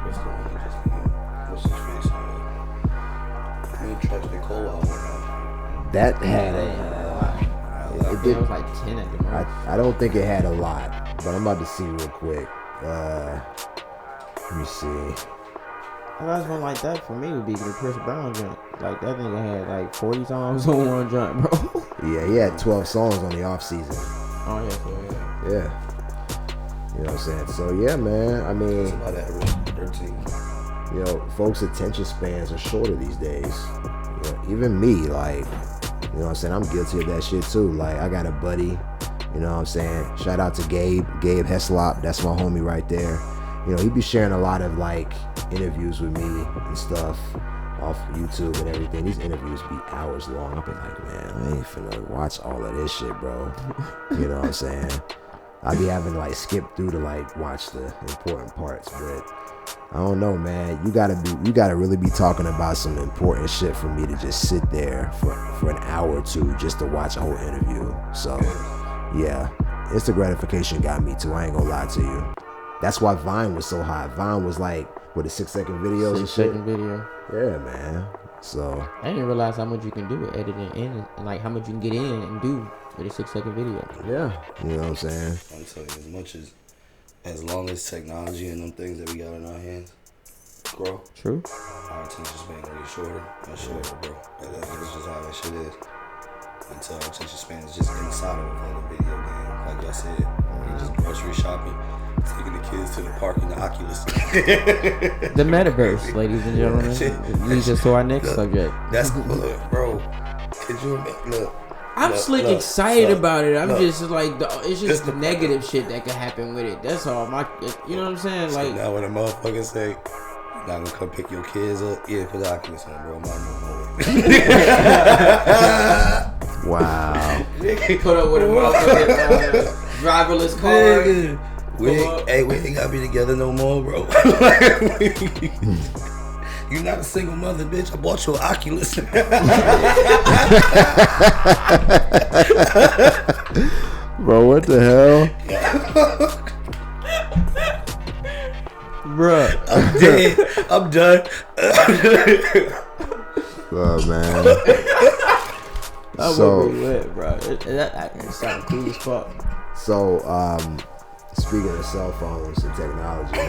what's the one that just came? What's his face? How many tracks did Cole album? That had It was like 10 at the most. I don't think it had a lot, but I'm about to see real quick. Let me see. The last one like that for me would be the Chris Brown joint. Like that nigga had like 40 songs on one joint, bro. Yeah, he had 12 songs on the off season. Oh yeah, so yeah. Yeah. You know what I'm saying? So yeah, man. I mean, It's about average 13. you know, folks' attention spans are shorter these days. You know, even me, like, you know what I'm saying? I'm guilty of that shit too. Like, I got a buddy, you know what I'm saying? Shout out to Gabe Heslop. That's my homie right there. You know, he be sharing a lot of like interviews with me and stuff off YouTube and everything. These interviews be hours long. I'll be like, man, I ain't finna watch all of this shit, bro. You know what I'm saying? I be having to like skip through to like watch the important parts, but I don't know, man. You gotta really be talking about some important shit for me to just sit there for an hour or two just to watch a whole interview. So yeah, instant gratification got me too. I ain't gonna lie to you. That's why Vine was so hot. Vine was like with the 6-second videos and shit. 6-second video. Yeah, man. So I didn't realize how much you can do with editing in and like how much you can get in and do with a 6-second video. yeah, you know what I'm saying. I'm telling you, as long as technology and them things that we got in our hands grow, True. our attention span gonna get shorter and shorter, bro. That's just how that shit is. Until our attention span is just inside of like a video game. Like I said, we just grocery shopping, taking the kids to the park in the Oculus. The metaverse, ladies and gentlemen, leads us to our next subject. That's look, bro. Could you look? I'm Look, slick look, excited look, about it. I'm look. just like, it's just the the- negative shit that could happen with it. That's all. You know what I'm saying? So Like, now when a motherfucker say, "Not gonna come pick your kids up," yeah, put the Oculus on, bro. Wow. put up with a motherfucking driverless car. We ain't gotta be together no more, bro. You not a single mother, bitch. I bought you an Oculus. Bro, what the hell? Bruh. I'm dead. I'm done. Oh, man. That So- would be lit, bro. That can sound cool as fuck. So, speaking of cell phones and technology,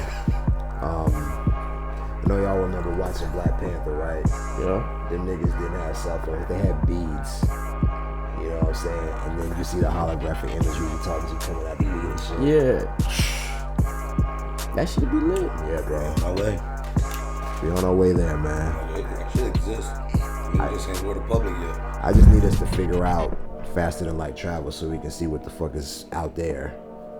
I know y'all remember watching Black Panther, right? Yeah. Them niggas didn't have cell phones. They had beads. You know what I'm saying? And then you see the holographic imagery you talking to coming out the bead and shit. Yeah. That should be lit. Yeah, bro. My way. We on our way there, man. It should exist. We just ain't go to public yet. I just need us to figure out faster than light travel so we can see what the fuck is out there.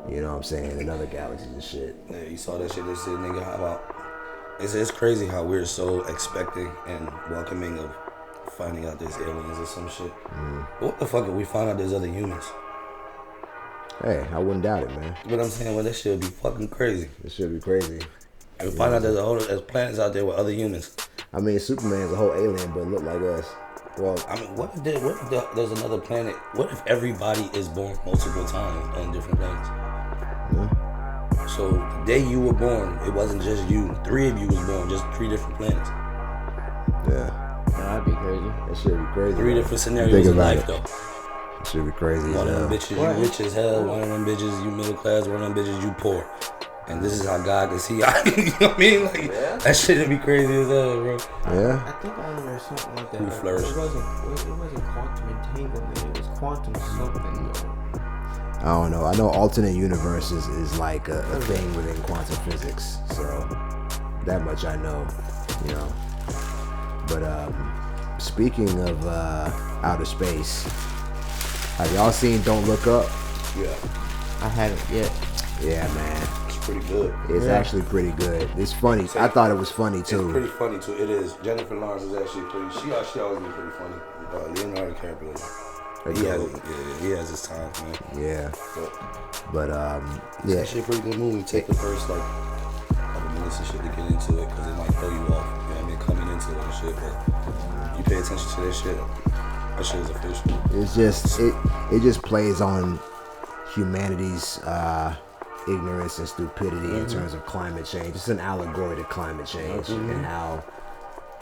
You know what I'm saying? In other galaxies and shit. Yeah, you saw that shit. They said, nigga, how about? It's crazy how we're so expecting and welcoming of finding out there's aliens or some shit. But what the fuck if we find out there's other humans? Hey, I wouldn't doubt it, man. But I'm saying, well, that shit would be fucking crazy. This should be crazy. And we find out there's planets out there with other humans. I mean, Superman's a whole alien, but look like us. Well, I mean, what if there's another planet? What if everybody is born multiple times on different planets? yeah. So the day you were born, it wasn't just you. 3 of you was born, just 3 different planets. Yeah. That'd be crazy. That should be crazy. 3 though. different Think scenarios in about life, it. though. It should be crazy. One as of them hell. bitches, What? you rich as hell. One of them bitches, you middle class. One of them bitches, you poor. And this is how God can see. You know what I mean? Like, that shit would be crazy as hell, bro. Yeah. I think I remember something like that. Who flourished? It wasn't quantum entanglement. It was quantum something. Though. I don't know. I know alternate universes is like a thing within quantum physics. So that much I know, you know. But speaking of outer space, have y'all seen Don't Look Up? Yeah. I haven't yet. Yeah, man. It's pretty good. It's actually pretty good. It's funny. I thought it was funny too. It's pretty funny too. It is. Jennifer Lawrence is actually pretty. She always been pretty funny. Leonardo DiCaprio. He has his time, man. Yeah. But It's actually a pretty good movie. Take the first like couple minutes and shit to get into it because it might throw you off. You know what I mean? Coming into it and shit, but you pay attention to this shit. That shit is official. It's just it just plays on humanity's ignorance and stupidity in terms of climate change. It's an allegory to climate change and how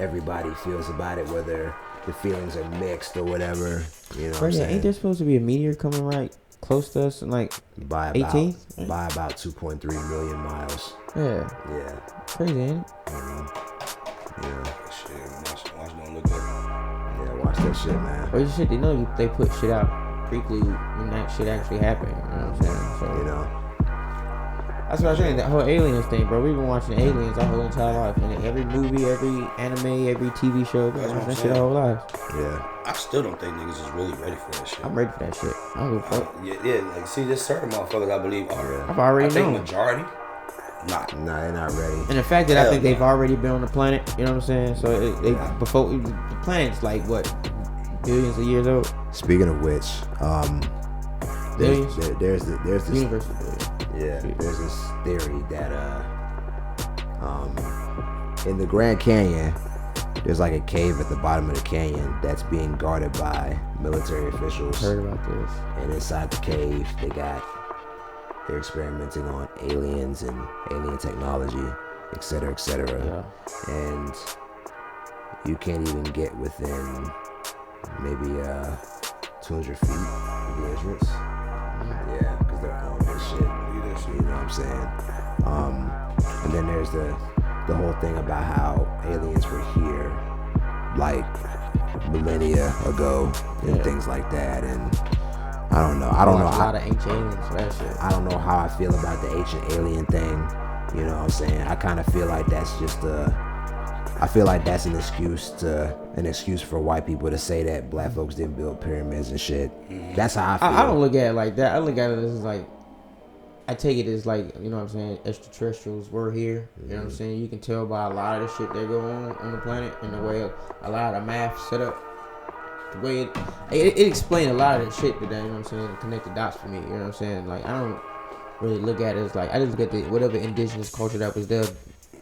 everybody feels about it, whether the feelings are mixed or whatever. You know what I'm saying? Ain't there supposed to be a meteor coming right close to us in like by about 18? by about 2.3 million miles. Yeah. Yeah. Crazy, ain't it? Yeah. Shit, watch don't look good. Yeah, watch that shit, man. Or shit, they put shit out prequel when that shit actually happened. You know what I'm saying? So You know. that's what I'm saying. That whole aliens thing, bro. We've been watching aliens our whole entire life, and every movie, every anime, every TV show, we've been watching that shit our whole life. Yeah. I still don't think niggas is really ready for that shit. I'm ready for that shit. I don't give a fuck. Yeah, like see, there's certain motherfuckers I believe are. I've already I think known. majority, not. Nah, they're not ready. And the fact that I Hell think no. they've already been on the planet, you know what I'm saying? So before the planet's like what, billions of years old? Speaking of which, Billions? there's this Universe is billion. Yeah, there's this theory that in the Grand Canyon, there's like a cave at the bottom of the canyon that's being guarded by military officials. Heard about this. And inside the cave, they're experimenting on aliens and alien technology, et cetera, et cetera. Yeah. And you can't even get within maybe 200 feet of the entrance. Yeah, because they're on this shit. You know what I'm saying? And then there's the whole thing about how aliens were here like millennia ago and things like that. And I don't know. A lot of ancient aliens for that shit. I don't know how I feel about the ancient alien thing. You know what I'm saying? I kind of feel like that's just I feel like that's an excuse for white people to say that black folks didn't build pyramids and shit. That's how I feel. I don't look at it like that. I look at it as like, I take it as like, you know what I'm saying, extraterrestrials were here. You know what I'm saying? You can tell by a lot of the shit that go on the planet and the way a lot of the math set up. The way it explained a lot of the shit today, you know what I'm saying? Connect the dots for me, you know what I'm saying? Like, I don't really look at it as like, I just look at whatever indigenous culture that was there,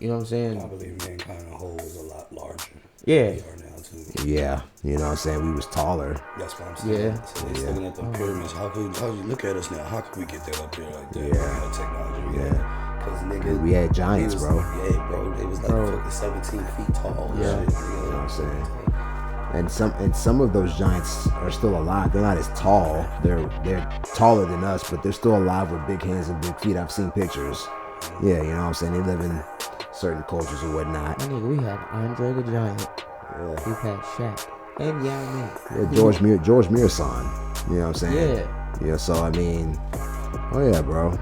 you know what I'm saying? I believe mankind as a whole was a lot larger. Yeah. Than we are now too. Yeah, you know what I'm saying? We was taller. That's what I'm saying. Yeah. So they're looking at the pyramids. How you look at us now? How could we get that up there like that? Yeah. We had technology. Because niggas. We had giants, bro. Yeah, bro. They was like fucking 17 feet tall. And Yeah. shit, You know what I'm saying? And some of those giants are still alive. They're not as tall. They're taller than us, but they're still alive with big hands and big feet. I've seen pictures. Yeah, you know what I'm saying? They live in certain cultures or whatnot. My nigga, we had Andre the Giant. Yeah. We've had Shaq and Yao Ming. Yeah, George Muresan. You know what I'm saying? Yeah. Yeah, so I mean, oh yeah, bro.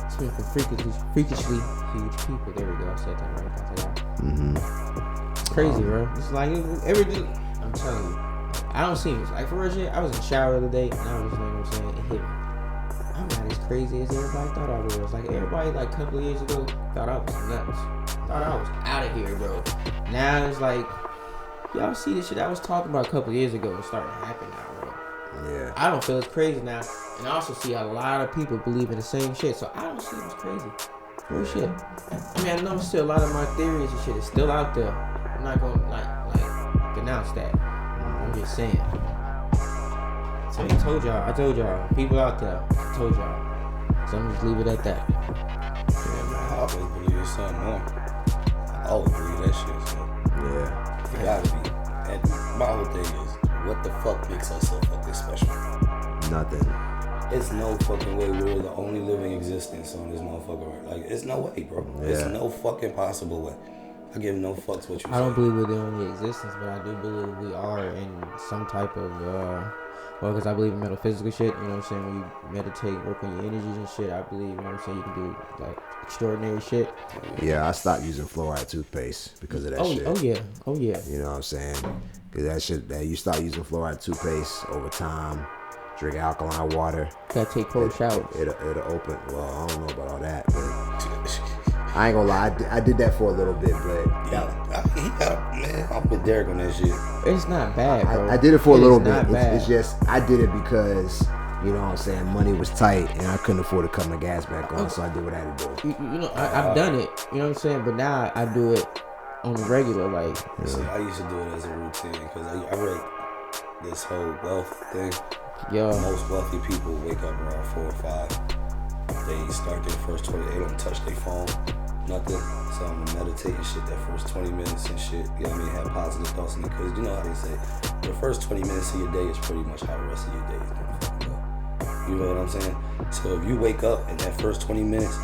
Speaking of freakishly huge people. There we go. I said that right after that. It's crazy, bro. It's like everything. I'm telling you, I don't see it. Like for real shit, I was in the shower the other day and I was, you know what I'm saying, it hit me. I'm not as crazy as everybody thought I was. Like everybody, like a couple of years ago, thought I was nuts. Thought I was out of here, bro. Now it's like, y'all see this shit I was talking about a couple of years ago and starting to happen now, bro. Yeah. I don't feel as crazy now, and I also see a lot of people believe in the same shit, so I don't see it as crazy. Real shit. I mean, I know still a lot of my theories and shit is still out there. I'm not gonna like denounce that. I'm just saying. So I told y'all, people out there, I told y'all. So I'm just leave it at that. Yeah, man. I always believe it's something more. I always believe that shit. So Yeah. it gotta be. And my whole thing is, what the fuck makes us so fucking special? Nothing. It's no fucking way we're the only living existence on this motherfucker. Like, it's no way, bro. It's Yeah. no fucking possible way. I give no fucks what you say. I don't believe we're the only existence, but I do believe we are in some type of, because I believe in metaphysical shit, you know what I'm saying? When you meditate, work on your energies and shit, I believe, you know what I'm saying, you can do, like, extraordinary shit. Yeah, I stopped using fluoride toothpaste because of that shit. Oh, yeah. Oh, yeah. You know what I'm saying? Because that shit, that you start using fluoride toothpaste over time, drink alkaline water. Gotta take cold showers. It'll open. Well, I don't know about all that, but I ain't gonna lie. I did that for a little bit, but man, I'm with Derek on that shit. It's not bad, bro. I did it for a little bit. Bad. It's just I did it because you know what I'm saying, money was tight and I couldn't afford to cut my gas back on, so I did what I had to do. You know, I've done it. You know what I'm saying? But now I do it on the regular, like. See, I used to do it as a routine because I read this whole wealth thing. Yeah. Most wealthy people wake up around 4 or 5. They start their first 20. They don't touch their phone, nothing. So I'm gonna meditate and shit that first 20 minutes and shit. You know what I mean? Have positive thoughts in it because you know how they say the first 20 minutes of your day is pretty much how the rest of your day is gonna fucking go. You know what I'm saying? So if you wake up in that first 20 minutes,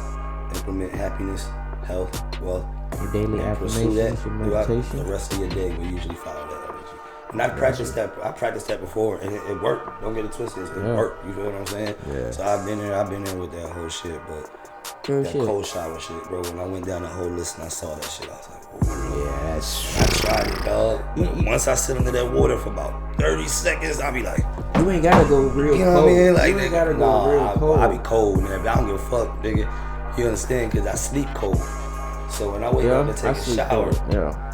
implement happiness, health, wealth, Your daily and pursue affirmations, that your throughout meditation. the rest of your day will usually follow that energy. And I practiced that before, and it worked. Don't get it twisted. It worked. You feel what I'm saying? Yeah. So I've been there with that whole shit, but Real that shit. cold shower shit, bro. When I went down the whole list and I saw that shit, I was like, ooh. Yeah, I tried it, dog. But once I sit under that water for about 30 seconds, I'll be like, You ain't gotta go real you know cold. what I mean? Like, You ain't nigga, gotta go real cold. I be cold, man. But I don't give a fuck, nigga. You understand? Because I sleep cold. So when I wake up to take a shower,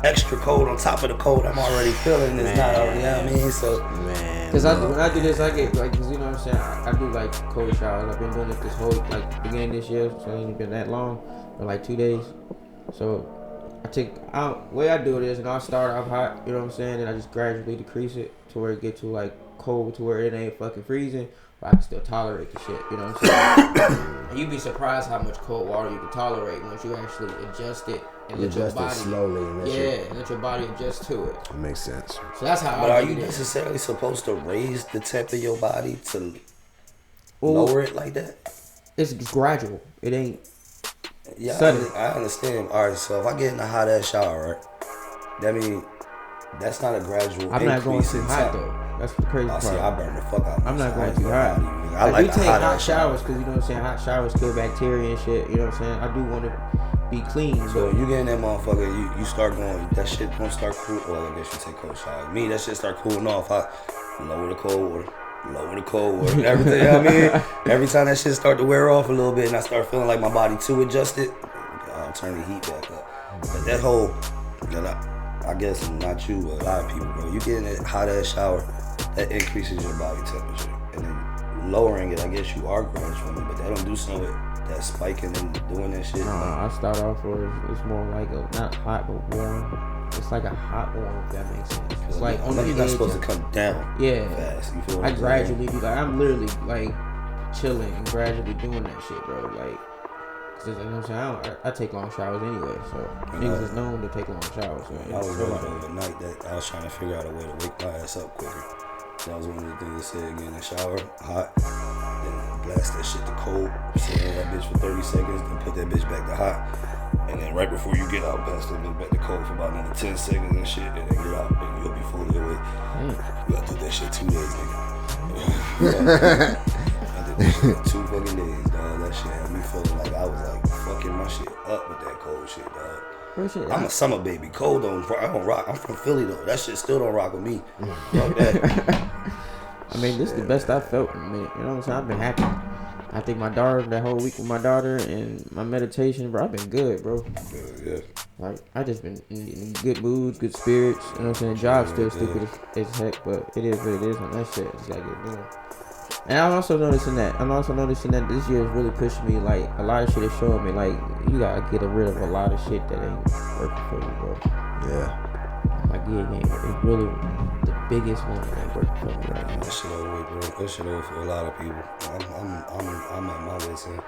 extra cold on top of the cold I'm already feeling is not, you know what I mean? So, man. Because when I do this, I get, like, cause you know what I'm saying? I do, like, cold showers. I've been doing it this whole, like, beginning this year, so it ain't been that long, for like 2 days. So, way I do it is, I'll start off hot, you know what I'm saying? And I just gradually decrease it to where it get to, like, cold, to where it ain't fucking freezing, but I can still tolerate the shit, you know what I'm saying? And you'd be surprised how much cold water you can tolerate once you actually adjust it and let your body slowly and let your body adjust to it. It makes sense. So that's how but I are do you it. necessarily supposed to raise the temp of your body to lower it like that? It's gradual. It ain't. Yeah, Sudden. I understand. All right, so if I get in a hot ass shower, right, that means that's not a gradual I'm not going increase too in hot temp. though. That's the crazy part. See, I burn the fuck out. I'm not I going ain't too gonna hot. lie to you. I like do the take hot hot ass showers because you know what I'm saying. Hot showers kill bacteria and shit. You know what I'm saying. I do want to be clean. So but you get in that motherfucker, you start going. That shit gonna start cool. Well, I guess you take cold showers. Me, that shit start cooling off. I lower the cold water. And everything. You know what I mean? Every time that shit start to wear off a little bit, and I start feeling like my body too adjusted, I'll turn the heat back up. But that whole, I guess not you, but a lot of people, bro. You get in that hot ass shower, that increases your body temperature, and then lowering it, I guess you are gradually, but that don't do something with that spiking and doing that shit. I start off where it's more like a not hot but warm. It's like a hot warm, if that makes sense. It's like on the you're not edge supposed of- to come down Yeah. fast. You feel what I I'm saying? gradually do like I'm literally like chilling and gradually doing that shit, bro. Like, cause you know what I'm saying. I take long showers anyway, so niggas is known to take long showers. So I was it's running like- overnight that I was trying to figure out a way to wake my ass up quicker. That was one of the things that said, get in the shower, hot, then blast that shit to cold, sit in that bitch for 30 seconds, then put that bitch back to hot. And then right before you get out, blast that bitch back to cold for about another 10 seconds and shit, and then get out, and you'll be fully awake. You gotta do that shit 2 days, nigga. I did that shit for 2 fucking days, dog. That shit had me feeling like I was like fucking my shit up with that cold shit, dog. Real shit. I'm a summer baby. Cold I don't rock. I'm from Philly though. That shit still don't rock with me. Fuck that. I mean, this is the best I've felt in a minute. You know what I'm saying? I've been happy. I think my daughter, that whole week with my daughter and my meditation, bro, I've been good, bro. Yeah. Like, I just been in good mood, good spirits. You know what I'm saying? Job still stupid as heck, but it is what it is on that shit. Just gotta get doing. And I'm also noticing that this year is really pushing me. Like, a lot of shit is showing me, like, you gotta get rid of a lot of shit that ain't working for you, bro. Yeah. Like, yeah, it's really the biggest one that ain't working for me right now. That shit over with, bro. That shit over for a lot of people. I'm at my wit's end.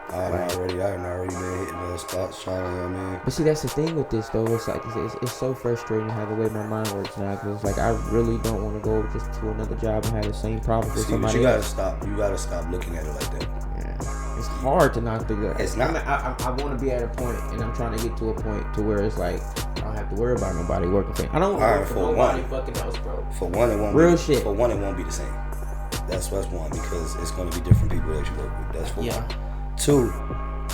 I hadn't already been hitting those spots trying to, you know what I mean? But see, that's the thing with this, though. It's like, it's so frustrating how the way my mind works now. Because it's like, I really don't want to go just to another job and have the same problems with See, but somebody you gotta else. stop. You gotta stop looking at it like that. Yeah. It's hard to not think that. It's not. I want to be at a point, and I'm trying to get to a point to where it's like, I don't have to worry about nobody working for me. I don't want to work for nobody fucking else, bro. For one, it won't Real be, shit. For one, it won't be the same. That's one, because it's gonna be different people that you work with. That's for Yeah. one. 2,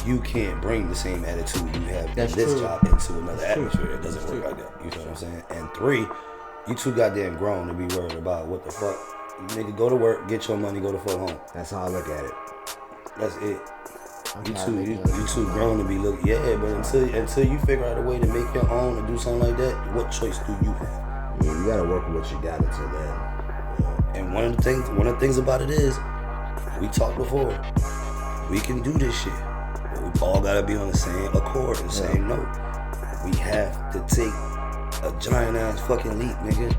you can't bring the same attitude you have in That's this true. job into another That's true. atmosphere. It doesn't That's work true. like that. You feel what I'm saying? And 3, you too goddamn grown to be worried about what the fuck Nigga, go to work, get your money, go to fuck home. That's how I look at it. That's it. You too grown to be looking. Yeah, but until you figure out a way to make your own or do something like that, what choice do you have? Yeah, you gotta work with what you got until then. And one of the things about it is, we talked before, we can do this shit, but we all gotta be on the same accord and same note. We have to take a giant ass fucking leap, nigga.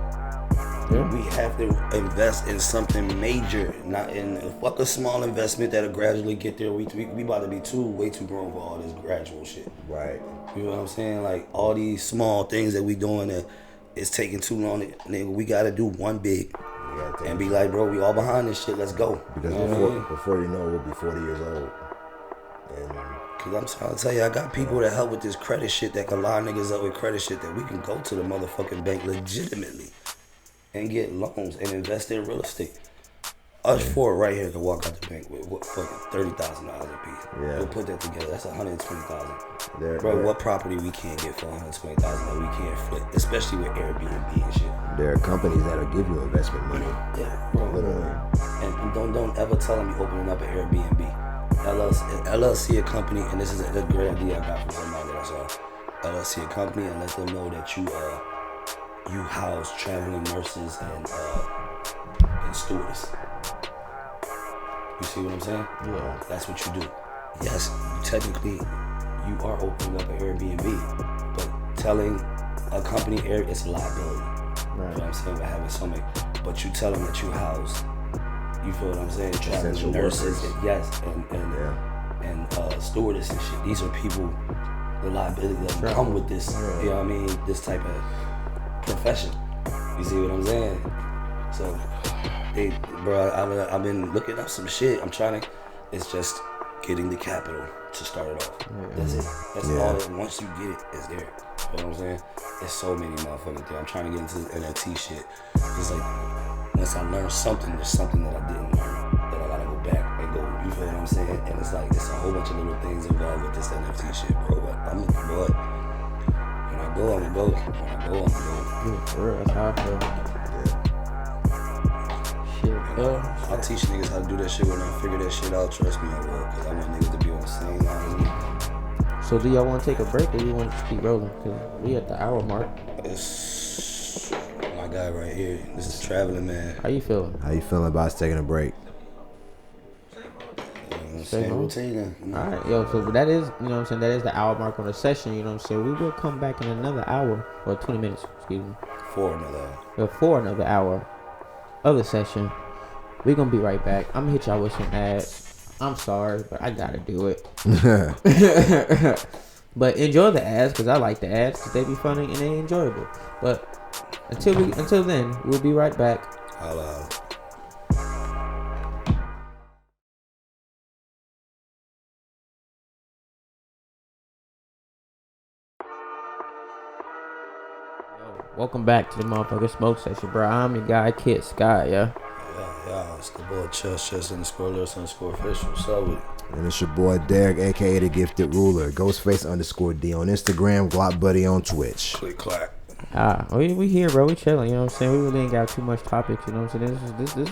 Yeah. We have to invest in something major, not in fuck a small investment that'll gradually get there. We about to be way too grown for all this gradual shit. Right. You know what I'm saying? Like all these small things that we doing that it's taking too long. Nigga, we gotta do one big and be like, bro, we all behind this shit. Let's go. Because before you know, we'll be 40 years old. Cause I'm trying to tell you, I got people that help with this credit shit that can line niggas up with credit shit that we can go to the motherfucking bank legitimately and get loans and invest in real estate. Us four right here can walk out the bank with what fucking $30,000 a piece. Yeah. We'll put that together. That's $120,000. Bro, what property we can't get for $120,000 that we can't flip, especially with Airbnb and shit. There are companies that'll give you investment money. Yeah, bro. Literally. And don't ever tell them you're opening up an Airbnb. LLC a company, and this is a great idea I got from somebody that I saw. LLC a company and let them know that you house traveling nurses and stewardess. You see what I'm saying? Yeah. That's what you do. Yes, technically, you are opening up an Airbnb, but telling a company it's a liability. Right. You know what I'm saying? We're having so many, but you tell them that you house. You feel what I'm saying? Traveling nurses, and stewardess and shit. These are people, the liability that come with this. Yeah. You know what I mean? This type of profession. You see what I'm saying? So, I've been looking up some shit. It's just getting the capital to start it off. Yeah. That's it. That's all. Once you get it, it's there. You know what I'm saying? There's so many motherfucking things. I'm trying to get into the NFT shit. It's like, once I learn something, there's something that I didn't learn that I gotta go back and go. You feel what I'm saying? And it's like it's a whole bunch of little things involved with this NFT shit, bro. But I'm a boy. When I go, I'm gonna go. When I go, I'm gonna go. Yeah, for real. That's how I feel. I'll teach niggas how to do that shit when I figure that shit out. Trust me, I will. Cause I want niggas to be on the same line as me. So do y'all want to take a break or you want to keep rolling? Cause we at the hour mark. It's my guy right here. This is Traveling Man. How you feeling? How you feeling about us taking a break? Same routine. Alright, yo, so that is, you know what I'm saying, that is the hour mark on the session, you know what I'm saying? We will come back in another hour, or 20 minutes, excuse me. For another hour. For another hour of the session. We're gonna be right back. I'm gonna hit y'all with some ads. I'm sorry, but I gotta do it. But enjoy the ads, because I like the ads, because they be funny and they enjoyable. But until then, we'll be right back. Hello. Welcome back to the motherfucking smoke session, bro. I'm your guy, Kid Sky, yeah. Yeah, it's the boy Chess _lyrics_official. What's up with it? And it's your boy Derek, aka the Gifted Ruler, Ghostface_D on Instagram, Glock Buddy on Twitch. Click clack. We here, bro. We chilling. You know what I'm saying? We really ain't got too much topics. You know what I'm saying?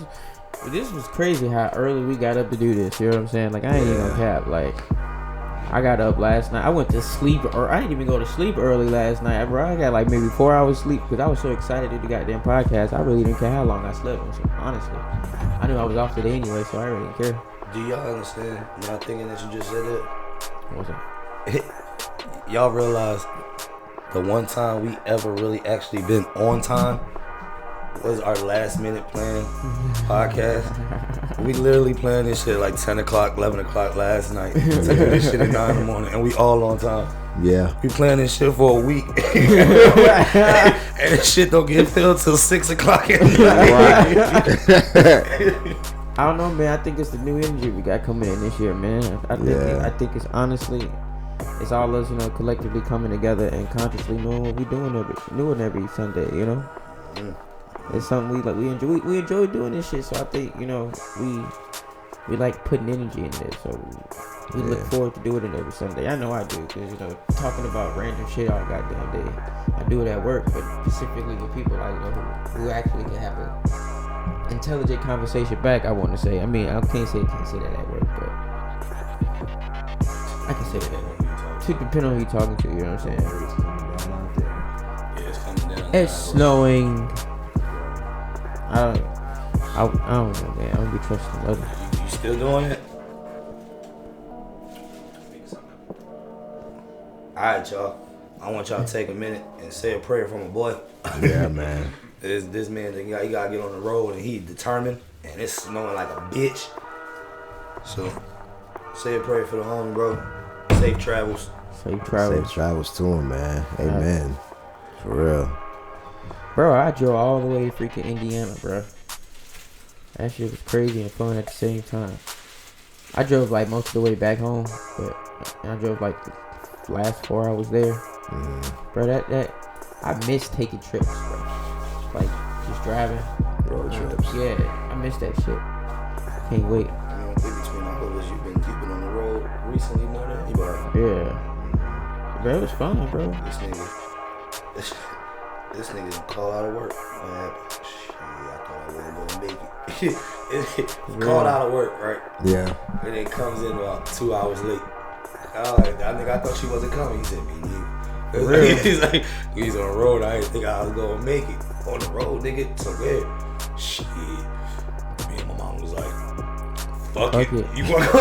This was crazy how early we got up to do this. You know what I'm saying? Like I ain't even gonna cap. Like I got up last night. I went to sleep, or I didn't even go to sleep early last night, bro. I got like maybe 4 hours sleep because I was so excited to do the goddamn podcast. I really didn't care how long I slept. Honestly, I knew I was off today anyway, so I really didn't care. Do y'all understand? Y'all thinking that you just said that? What's that? Y'all realize the one time we ever really actually been on time was our last minute plan podcast. We literally planned this shit like 10 o'clock, 11 o'clock last night. Taking this shit at 9 in the morning, and we all on time. Yeah. We planned this shit for a week. And this shit don't get filled till 6 o'clock at night. I don't know, man. I think it's the new energy we got coming in this year, man. I think it's honestly, it's all us, you know, collectively coming together and consciously knowing what we're doing every Sunday, you know. It's something we enjoy doing this shit. So I think, you know, we like putting energy in this. So we look forward to doing it every Sunday. I know I do, because, you know, talking about random shit all goddamn day. I do it at work, but specifically with people like, you know, who actually can have a intelligent conversation back. I want to say. I mean, I can't say that at work, but I can say that. It depends on who you talking to. You know what I'm saying? Yeah, it's coming down. It's snowing. I don't know, man. I don't be trusting others. You still doing it? Alright, y'all. I want y'all to take a minute and say a prayer for my boy. Yeah, man. This man, he gotta get on the road and he determined, and it's snowing like a bitch. So, say a prayer for the homie, bro. Safe travels. Safe travels. Safe travels to him, man. Amen. For real. Bro, I drove all the way freaking Indiana, bro. That shit was crazy and fun at the same time. I drove like most of the way back home, but I drove like the last 4 hours there. Bro, that I miss taking trips, bro. Like just driving. Road trips. Yeah, I miss that shit. Can't wait. You know, in between all of us, you've been keeping on the road recently, you know that? You better. Yeah. Bro, it was fun, bro. This nigga called out of work. What happened? Shit, I thought I wasn't gonna make it. He called out of work, right? Yeah. And then comes in about 2 hours late. I thought she wasn't coming. He said, me neither. He's like, he's on the road. I didn't think I was gonna make it. On the road, nigga. So where? Shit. Me and my mom was like, fuck it. You wanna go?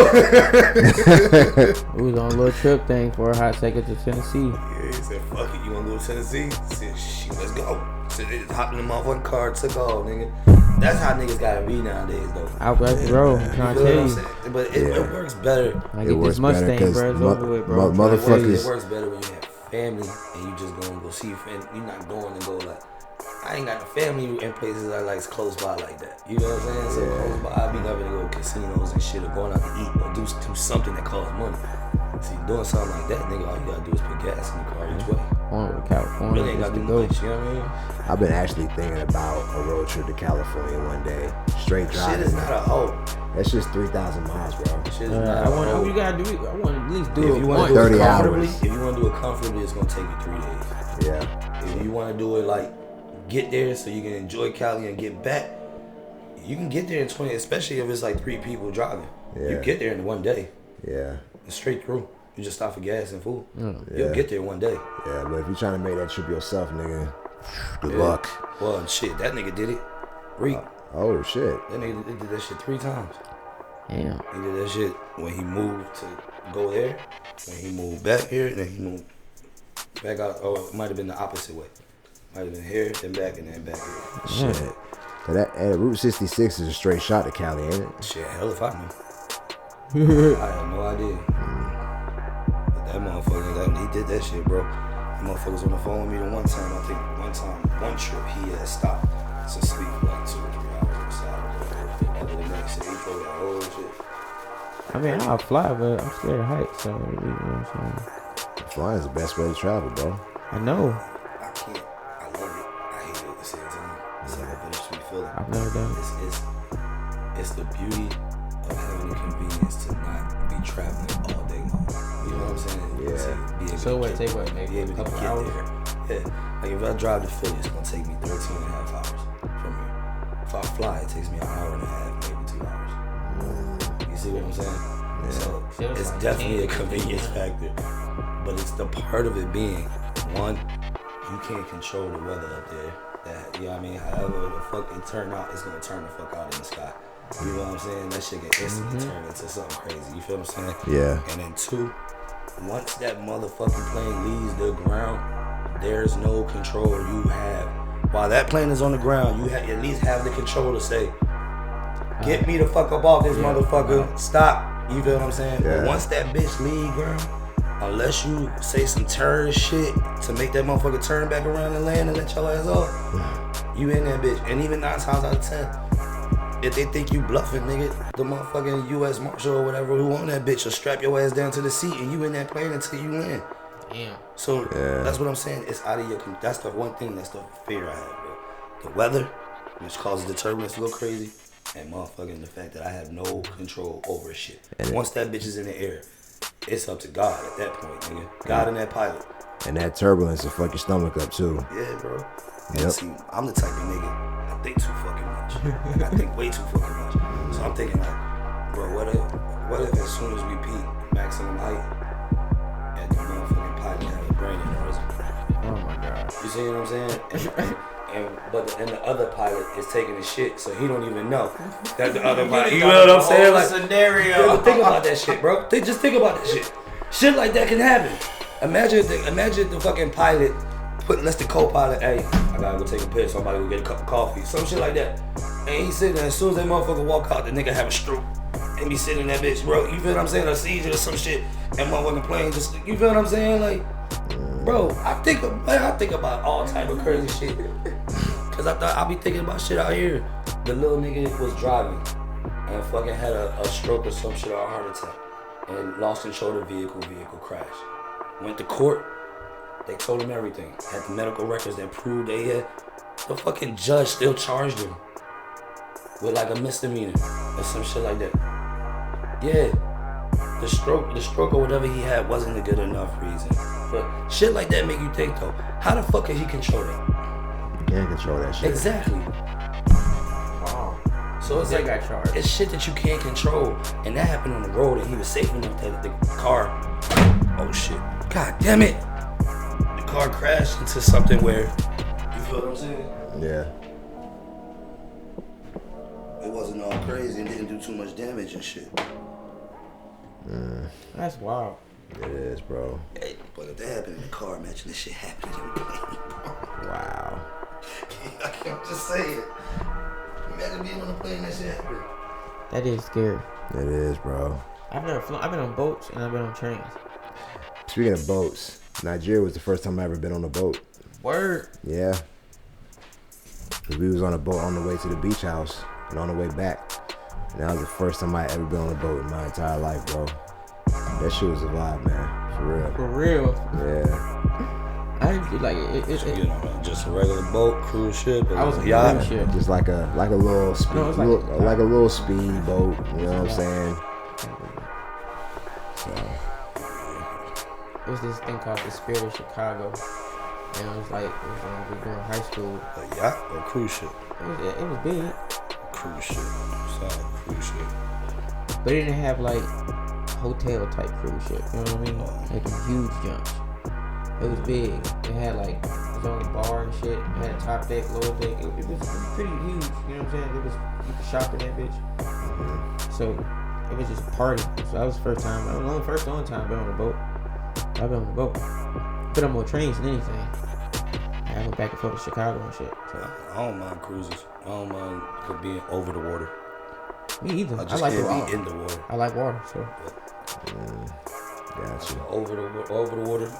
We was on a little trip thing for a hot second to Tennessee. Yeah, he said, fuck it. You wanna go to Tennessee? I said, shit, let's go. So they just hopped in the motherfucking car, took off, nigga. That's how niggas gotta be nowadays, though. Out back the road, I'm trying to tell you. But it works better. I get this Mustang, bro. It's over with, bro. Motherfuckers. It works better when you have family and you just going to go see your friend. You're not going to go like, I ain't got no family in places that like close by like that. You know what I'm saying? So close by, I be never to go to casinos and shit or going out to eat or do something that costs money. See, doing something like that, nigga, all you gotta do is put gas in the car each way. On to California. Really ain't gotta do much, you know what I mean? I've been actually thinking about a road trip to California one day. Straight driving. Shit is not a hoe. That's just 3,000 miles, bro. Shit is not a hoe. You gotta do it. I want to at least do If it you want once. to do it 30 comfortably, hours. if you want to do it comfortably, it's gonna take you 3 days. Yeah. If you want to do it like get there so you can enjoy Cali and get back, you can get there in 20, especially if it's like 3 people driving. Yeah. You get there in one day. Yeah. It's straight through. You just stop for gas and food. Yeah. You'll get there one day. Yeah, but if you're trying to make that trip yourself, nigga, good Yeah. luck. Well, shit, that nigga did it. Reek. Oh, shit. That nigga did that shit 3 times. Damn. He did that shit when he moved to go there, when he moved back here, and then he moved back out. Or it might have been the opposite way. Might have been here, then back, and then back here. Shit. So that Route 66 is a straight shot to Cali, ain't it? Shit, hell if I knew. I had no idea. But that motherfucker, he did that shit, bro. That motherfuckers on the phone with me the one time. I think one trip, he had stopped to sleep for like 2 or 3 hours on the side of the road. Other than that shit, he drove that whole shit. I mean, I'll fly, but I'm scared of heights, so you know what I'm saying? Flying is the best way to travel, bro. I know. I can't. I love it. I hate it at the same time. It's like a bittersweet feeling. I've never done it. It's the beauty of having the convenience to not be traveling all day long. You know what I'm saying? Yeah. To be able So to what, get- take what, maybe be able a to couple get hours? there. Yeah. Like if I drive to Philly, it's gonna take me 13 and a half hours from here. If I fly, it takes me an hour and a half, maybe 2 hours. You see what I'm saying? So Feels it's like definitely a 10. convenience factor. But it's the part of it being, one, you can't control the weather up there. That, you know what I mean? However the fuck it turn out, it's gonna turn the fuck out in the sky. You know what I'm saying? That shit can instantly turn into something crazy. You feel what I'm saying? Yeah. And then 2, once that motherfucking plane leaves the ground, there's no control you have. While that plane is on the ground, you at least have the control to say, get me the fuck up off this motherfucker. Stop. You feel what I'm saying? Yeah. But once that bitch leave ground, unless you say some terrorist shit to make that motherfucker turn back around and land and let your ass off, you in that bitch. And even 9 times out of 10, if they think you bluffing, nigga, the motherfucking U.S. Marshal or whatever who on that bitch will strap your ass down to the seat and you in that plane until you land. Damn. So that's what I'm saying. It's out of your. That's the one thing. That's the fear I have, bro. The weather, which causes the turbulence to go crazy, and motherfucking the fact that I have no control over shit. Once that bitch is in the air, it's up to God at that point, nigga. God and that pilot. And that turbulence will fuck your stomach up, too. Yeah, bro. Yep. And see, I'm the type of nigga. think too fucking much. I think way too fucking much. So I'm thinking like, bro, what if as soon as we peak maximum height, and the motherfucking pilot had a brain aneurysm? Oh my god. You see what I'm saying? But the other pilot is taking the shit, so he don't even know that the other pilot. You know what I'm saying? Like scenario. think about that shit, bro. Just think about that shit. Shit like that can happen. Imagine the fucking pilot let's the co-pilot, hey, I gotta go take a piss. Somebody go get a cup of coffee, some shit like that. And he sitting there. As soon as that motherfucker walk out, the nigga have a stroke and be sitting in that bitch, bro. You feel what I'm saying? A seizure or some shit, and motherfucking plane just. You feel what I'm saying? Like. Bro, I think about all type of crazy shit. Cause I be thinking about shit out here. The little nigga was driving and fucking had a stroke or some shit or a heart attack and lost control of the vehicle crashed. Went to court, they told him everything. Had the medical records that proved they had. The fucking judge still charged him with like a misdemeanor or some shit like that. Yeah. The stroke or whatever he had wasn't a good enough reason. But shit like that make you think though, how the fuck can he control that? You can't control that shit. Exactly. Wow. So it's They like, got charged. it's shit that you can't control. And that happened on the road and he was safe enough that the car, oh shit, god damn it. The car crashed into something where, you feel what I'm saying? Yeah. It wasn't all crazy and didn't do too much damage and shit. That's wild. It is, bro. Hey, but if that happened in the car, imagine this shit happening in the plane. Wow. I can't just say it. Imagine being on a plane and that shit happened. That is scary. It is, bro. I've never flown. I've been on boats and I've been on trains. Speaking of boats, Nigeria was the first time I ever been on a boat. Word. Yeah. 'Cause we was on a boat on the way to the beach house and on the way back. And that was the first time I ever been on a boat in my entire life, bro. That shit was a vibe, man. For real. For real. Yeah. I feel like it You know, just a regular boat, cruise ship. I was a on a yacht. cruise ship. Just like a little speed, No, it's like a little speed boat. You know what I'm saying? So It was this thing called the Spirit of Chicago. And it was like, we were in high school. A yacht or cruise ship? It was big. Cruise ship. Solid cruise ship. But it didn't have like hotel type cruise ship. You know what I mean? Like them huge jumps. It was big. It had like its own bar and shit. It had a top deck, lower deck. It was pretty huge. You know what I'm saying? You could shop in that bitch. So it was just a party. So that was the first time. That was the only time I've been on a boat. I've been on a boat. Been on more trains than anything. I went back and forth to Chicago and shit. So. I don't mind cruises. I don't mind being over the water. Me either. I just like can't the water. be in the water. I like water, so. gotcha. Over the water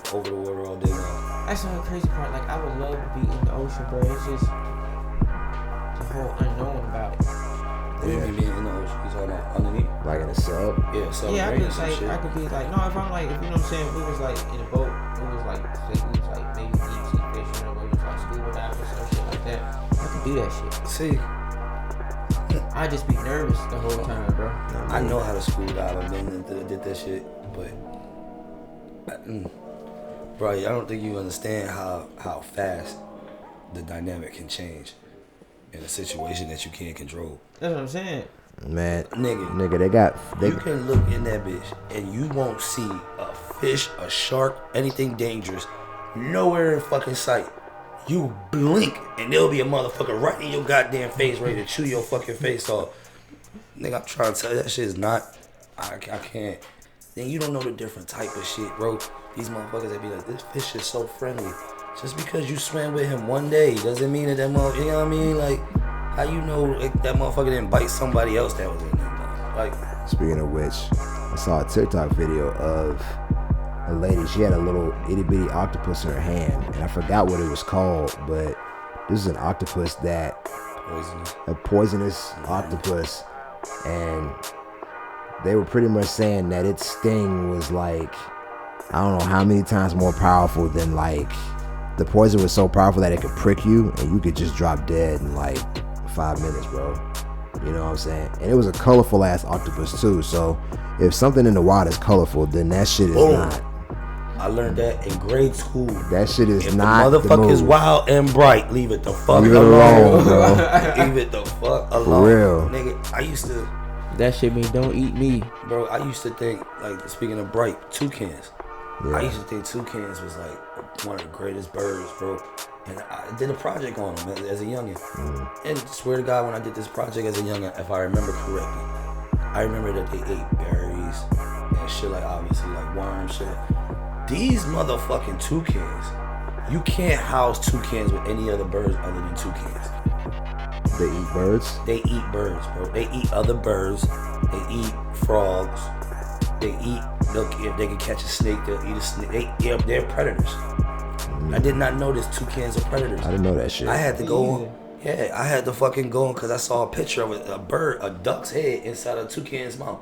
all day long. That's the crazy part. Like, I would love to be in the ocean, bro. It's just the whole unknown about it. What do you mean being in the ocean? You talking about underneath? Like in a sub. Yeah, so Yeah, I rain could and some like, shit. I could be like, no, if I'm like, if you know what I'm saying, if we was like in a boat, it was like, say we was like maybe deep sea fishing or we was like scuba diving or some shit like that. I could do that shit. See, I'd just be nervous the whole time, bro. I know how to scuba dive. I've been and did that shit, but bro, I don't think you understand how fast the dynamic can change in a situation that you can't control. That's what I'm saying. Man, Nigga, they you can look in that bitch and you won't see a fish, a shark, anything dangerous, nowhere in fucking sight. You blink and there'll be a motherfucker right in your goddamn face ready to chew your fucking face off. Nigga, I'm trying to tell you that shit is not, I can't. Then you don't know the different type of shit, bro. These motherfuckers that be like, this fish is so friendly. Just because you swam with him one day doesn't mean that motherfucker, you know what I mean? Like, how you know like, that motherfucker didn't bite somebody else that was in there? Like, Speaking of which, I saw a TikTok video of a lady. She had a little itty bitty octopus in her hand, and I forgot what it was called, but this is an octopus a poisonous octopus, and they were pretty much saying that its sting was like, I don't know how many times more powerful than like, the poison was so powerful that it could prick you and you could just drop dead in like 5 minutes, bro. You know what I'm saying? And it was a colorful ass octopus too. So if something in the water is colorful, then that shit is not. I learned that in grade school. That shit is if not the the motherfucker's move. wild and bright, leave it the fuck Leave it alone. alone, bro. Leave it the fuck alone. For real. Nigga, I used to, That shit mean don't eat me. bro, I used to think, like, speaking of bright, toucans. Yeah. I used to think toucans was like one of the greatest birds, bro. And I did a project on them as a youngin'. And swear to God, when I did this project as a youngin', if I remember correctly, I remember that they ate berries and shit, like obviously like worms, shit. These motherfucking toucans, you can't house toucans with any other birds other than toucans. They eat birds. They eat birds, bro. They eat other birds. They eat frogs. They eat. If they can catch a snake, they'll eat a snake. They're predators. I did not know this toucans are predators. I didn't know that shit. I had to go on. Yeah, I had to fucking go on because I saw a picture of a bird, a duck's head inside a toucan's mouth.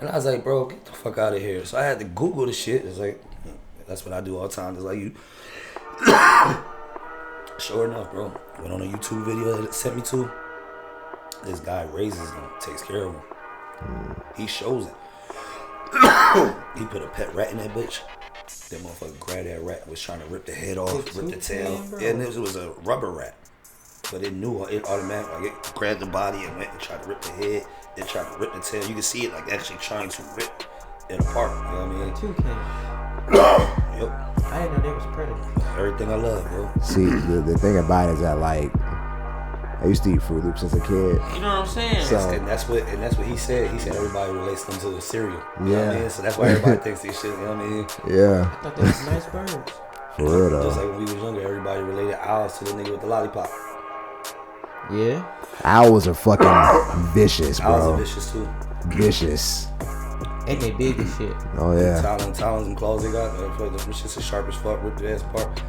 And I was like, bro, get the fuck out of here. So I had to Google the shit. It's like, that's what I do all the time, just like you. Sure enough, bro. Went on a YouTube video that it sent me to. This guy raises them, takes care of them. He shows it. He put a pet rat in that bitch. That motherfucker grabbed that rat, was trying to rip the head off, rip the tail. And it was a rubber rat. But it knew it automatically. Like it grabbed the body and went and tried to rip the head. It tried to rip the tail. You can see it like actually trying to rip it apart. You know what I mean? Toucan. Yep. I didn't know they was predators. Everything I love, bro. See, the thing about it is that, like, I used to eat Fruit Loops as a kid. You know what I'm saying? So- And that's what he said. He said everybody relates them to the cereal. You know what I Yeah. mean? So that's why everybody thinks these shit. You know what I mean? Yeah, I thought they was nice birds. for real Just though. like when we was younger, everybody related owls to the nigga with the lollipop. Yeah. Owls are fucking vicious, Owls are bro. vicious too. Vicious. And they big as shit. Oh yeah. Talons and claws they got. Them shit's as sharp as fuck, ripped the ass apart.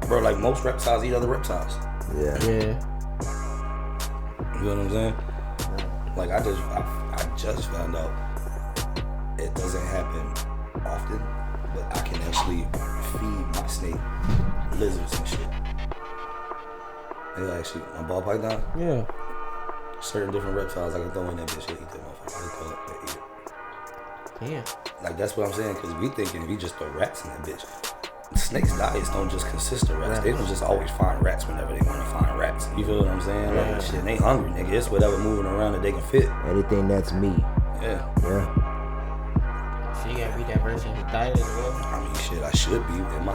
Bro, like most reptiles eat other reptiles. Yeah. Yeah. You know what I'm saying? Like I just found out it doesn't happen often, but I can actually feed my snake lizards and shit. They actually my ball python. Yeah. Certain different reptiles I can throw in that bitch and eat that motherfucker. They call it they eat it. Damn. Like that's what I'm saying, cause we thinking we just throw rats in that bitch. Snakes' diets don't just consist of rats. They don't just always find rats whenever they want to find rats. You feel what I'm saying? Like shit, they hungry, nigga. It's whatever moving around that they can fit. Anything that's meat. Yeah. Yeah. So you gotta be diverse in your diet as well. I mean, shit, I should be. Am I?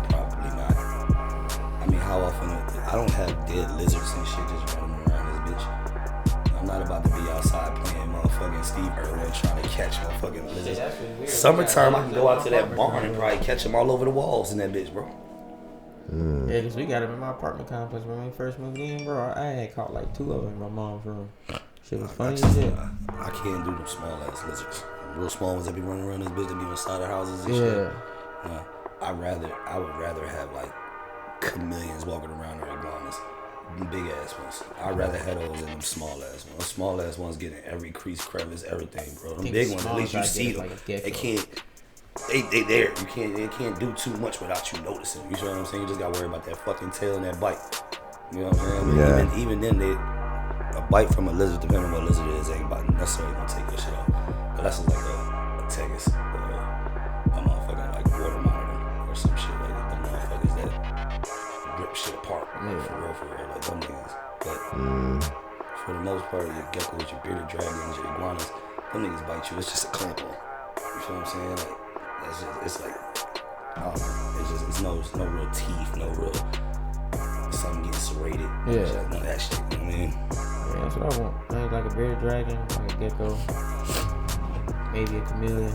Probably not. I mean, how often? I don't have dead lizards and shit just running around this bitch. I'm not about to be outside playing motherfucking Steve Irwin trying to catch motherfucking lizards. That's really weird. Summertime, I can go out to that barn and probably catch them all over the walls in that bitch, bro. Yeah, because we got them in my apartment complex when we first moved in, bro. I had caught like 2 of them in my mom's room. Shit was funny as shit. I can't do them small ass lizards. Real small ones that be running around this bitch that be on side of houses and Yeah. shit. I would rather have like chameleons walking around or iguanas. The big ass ones. I'd rather have those than them small ass ones. Those small ass ones getting every crease, crevice, everything, bro. Them think big the ones, at small least you guy see gets them. like a gecko. They can't. They there. They can't do too much without you noticing. You know what I'm saying? You just gotta worry about that fucking tail and that bite. You know what I'm saying? Yeah. Even then, a bite from a lizard, depending on what lizard it is, ain't about necessarily gonna take your shit off. But that's just like a tegus or a motherfucking like water monitor or some shit like that. Them motherfuckers that rip shit apart. Yeah. For real, like them niggas. But for the most part, your geckos, your bearded dragons, your iguanas, them niggas bite you. It's just a clamp on. You feel what I'm saying? Like that's just, it's like, I don't know. It's no real teeth, no real something getting serrated. Yeah. It's like, no, that shit. You know what I mean? Yeah, that's what I want. I think like a bearded dragon, like a gecko, maybe a chameleon.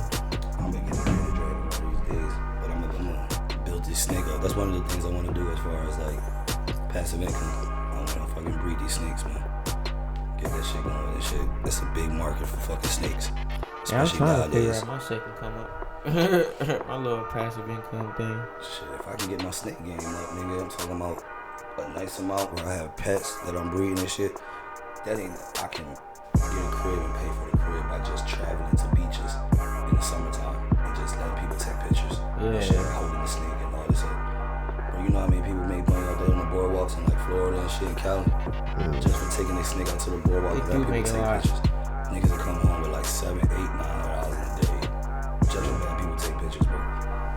I'm gonna get a bearded dragon one of these days, but I'm gonna build this snake up. That's one of the things I want to do as far as like passive income. I want to fucking breed these snakes, man. Get that shit going with this shit. That's a big market for fucking snakes. Yeah, I'm Especially trying to figure nowadays. out my second come up. My little passive income thing. Shit, if I can get my snake game up, nigga, I'm talking about a nice amount where I have pets that I'm breeding and shit. That ain't, I can get a crib and pay for the crib by just traveling to beaches in the summertime and just letting people take pictures. Yeah. And shit, holding the snake and all this shit. Bro, you know how many people make money out there on the boardwalks in like Florida and shit in Cali? Just for taking their snake out to the boardwalk and They do letting people make a take lot. pictures. Niggas will come home with like $700, $800, $900 in a day. Just for letting people take pictures, bro.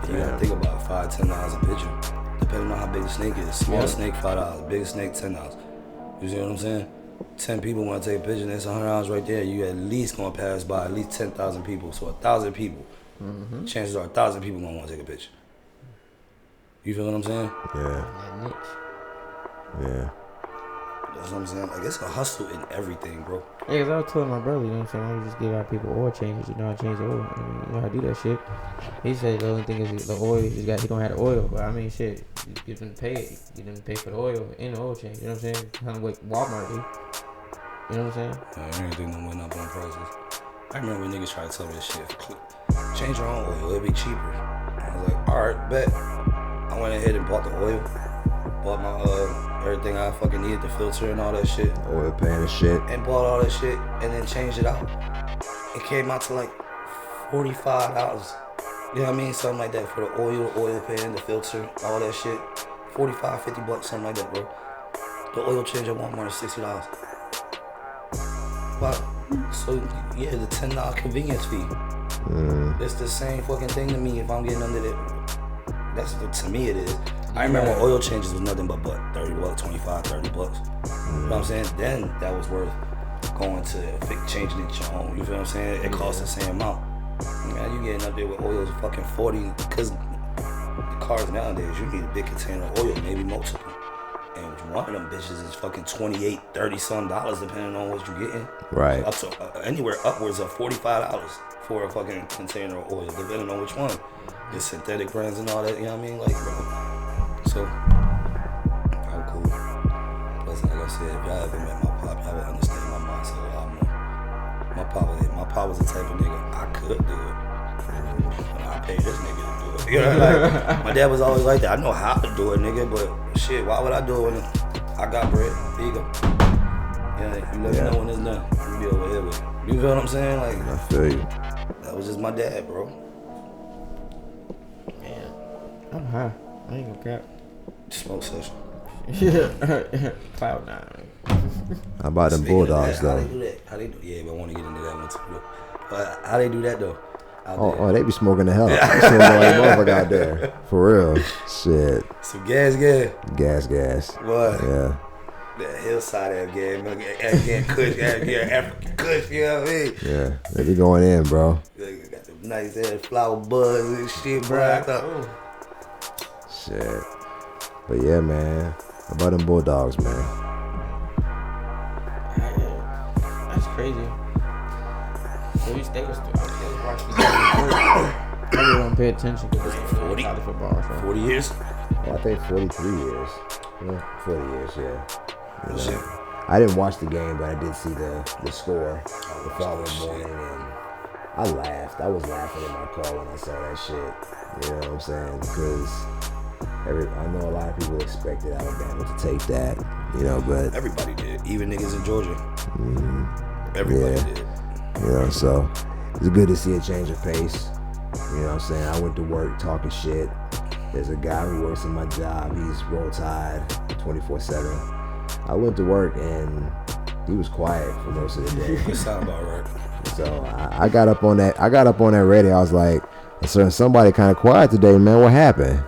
You gotta think about it, $5-10 a picture, depending on how big the snake is. Small snake, $5. Bigger snake, $10. You see what I'm saying? 10 people want to take a picture, that's $100 right there. You at least gonna pass by at least 10,000 people. So 1,000 people, chances are 1,000 people gonna want to take a picture. You feel what I'm saying? Yeah. That niche. Yeah. That's what I'm saying. Like, it's a hustle in everything, bro. Yeah, cause I was telling my brother, you know what I'm saying, I just give out people oil changes, you know, I change the oil. I mean, you know how to do that shit. He said the only thing is the oil, he don't have the oil, but I mean, shit, you get them to pay for the oil and the oil change, you know what I'm saying? Kind of like Walmart do. You know what I'm saying? Yeah, everything done went up on prices. I remember when niggas tried to tell me this shit. Change your own oil, it'll be cheaper. I was like, alright, bet. I went ahead and bought the oil. Bought my everything I fucking needed, the filter and all that shit. Oil pan and shit. And bought all that shit and then changed it out. It came out to like $45. You know what I mean? Something like that for the oil pan, the filter, all that shit. $45-$50, something like that, bro. The oil change at Walmart is $60. Wow. So yeah, the $10 convenience fee. It's the same fucking thing to me if I'm getting under that. To me it is. I remember when oil changes was nothing but $30, $25, $30. You know what I'm saying? Then that was worth going to changing it your own. You feel what I'm saying? It costs the same amount. Man, you getting up there with oils fucking 40, because the cars nowadays, you need a big container of oil, maybe multiple. And one of them bitches is fucking $28, $30 dollars depending on what you're getting. Right. Up to anywhere upwards of $45 for a fucking container of oil, depending on which one. The synthetic brands and all that, you know what I mean? Like, bro. So, I'm cool. Plus, like I said, if y'all ever met my pop, y'all would understand my mindset a lot more. My pop was the type of nigga, I could do it. But I paid this nigga to do it. You know, like, my dad was always like that. I know how to do it, nigga, but shit, why would I do it when I got bread? Here you go. Yeah, you let me know when it's done. You be over here with it. You feel what I'm saying? Like, I feel you. that was just my dad, bro. Man, I'm high. I ain't gonna cap. Smoke session. Cloud 9. How about them Bulldogs, How though? they do that? How they do? Yeah, but I want to get into that one too. But how they do that though? Oh, they be smoking the hell out. You see like motherfucker out there. For real. Shit. Some gas. Gas. What? Yeah. That hillside Afghan Kush, African Kush, you know what I mean? Yeah. They be going in, bro. They got them nice ass flower buds and shit, bro. I thought, Shit. But yeah, man. How about them Bulldogs, man? That's crazy. So they was watching the game. I really don't pay attention because it's 40? college football. So. 40 years? Well, I think 43 years. Yeah, 40 years, yeah. You know, Shit. I didn't watch the game, but I did see the score the following morning, and I laughed. I was laughing in my car when I saw that shit. You know what I'm saying? Because I know a lot of people expected Alabama to take that, you know, but Everybody did. Even niggas in Georgia. Everybody did. you know, so it's good to see a change of pace. You know what I'm saying? I went to work talking shit. There's a guy who works in my job. He's Roll Tide 24/7. I went to work and he was quiet for most of the day. It sound about right. So I got up on that. I got up on that radio. I was like, "Sir, somebody kind of quiet today, man. What happened?"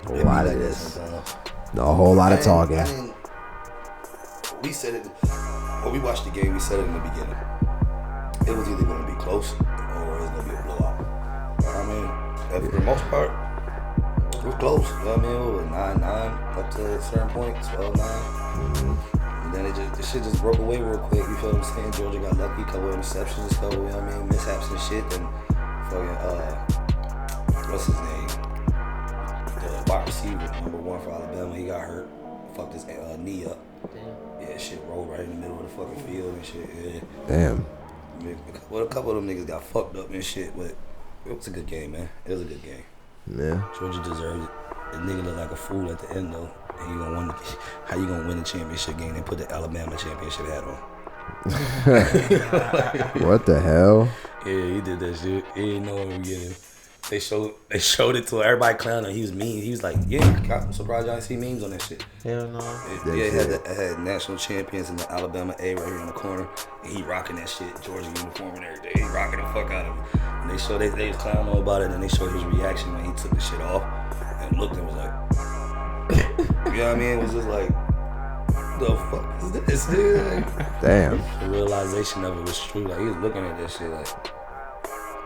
A lot of this. A whole lot of talking. We said it. When we watched the game, we said it in the beginning. It was either going to be close or it was going to be a blowout. I mean, for the most part, it was close. You know what I mean? It was 9-9 up to a certain point, 12-9. And then the shit just broke away real quick. You feel what I'm saying? Georgia got lucky, couple of interceptions, couple, you know what I mean, mishaps and shit. And fucking, what's his name? The wide receiver, number 1 for Alabama, he got hurt. Fucked his knee up. Yeah, shit rolled right in the middle of the fucking field and shit. Yeah. Damn. Well, a couple of them niggas got fucked up and shit, but it was a good game, man. It was a good game. Yeah. Georgia deserved it. The nigga looked like a fool at the end though. And how you gonna win the championship game and put the Alabama championship hat on? What the hell? Yeah, he did that shit. He didn't know what we getting. They showed it to everybody clowning him. He was mean. He was like, yeah, I'm surprised y'all didn't see memes on that shit. Hell no. It had national champions in the Alabama A right here in the corner. And he rocking that shit, Georgia uniform and everything. He rocking the fuck out of him. And they showed they was clowning about it, and they showed his reaction when he took the shit off and looked and was like, you know what I mean? It was just like, the fuck is this, dude? Damn. The realization of it was true. Like, he was looking at that shit like,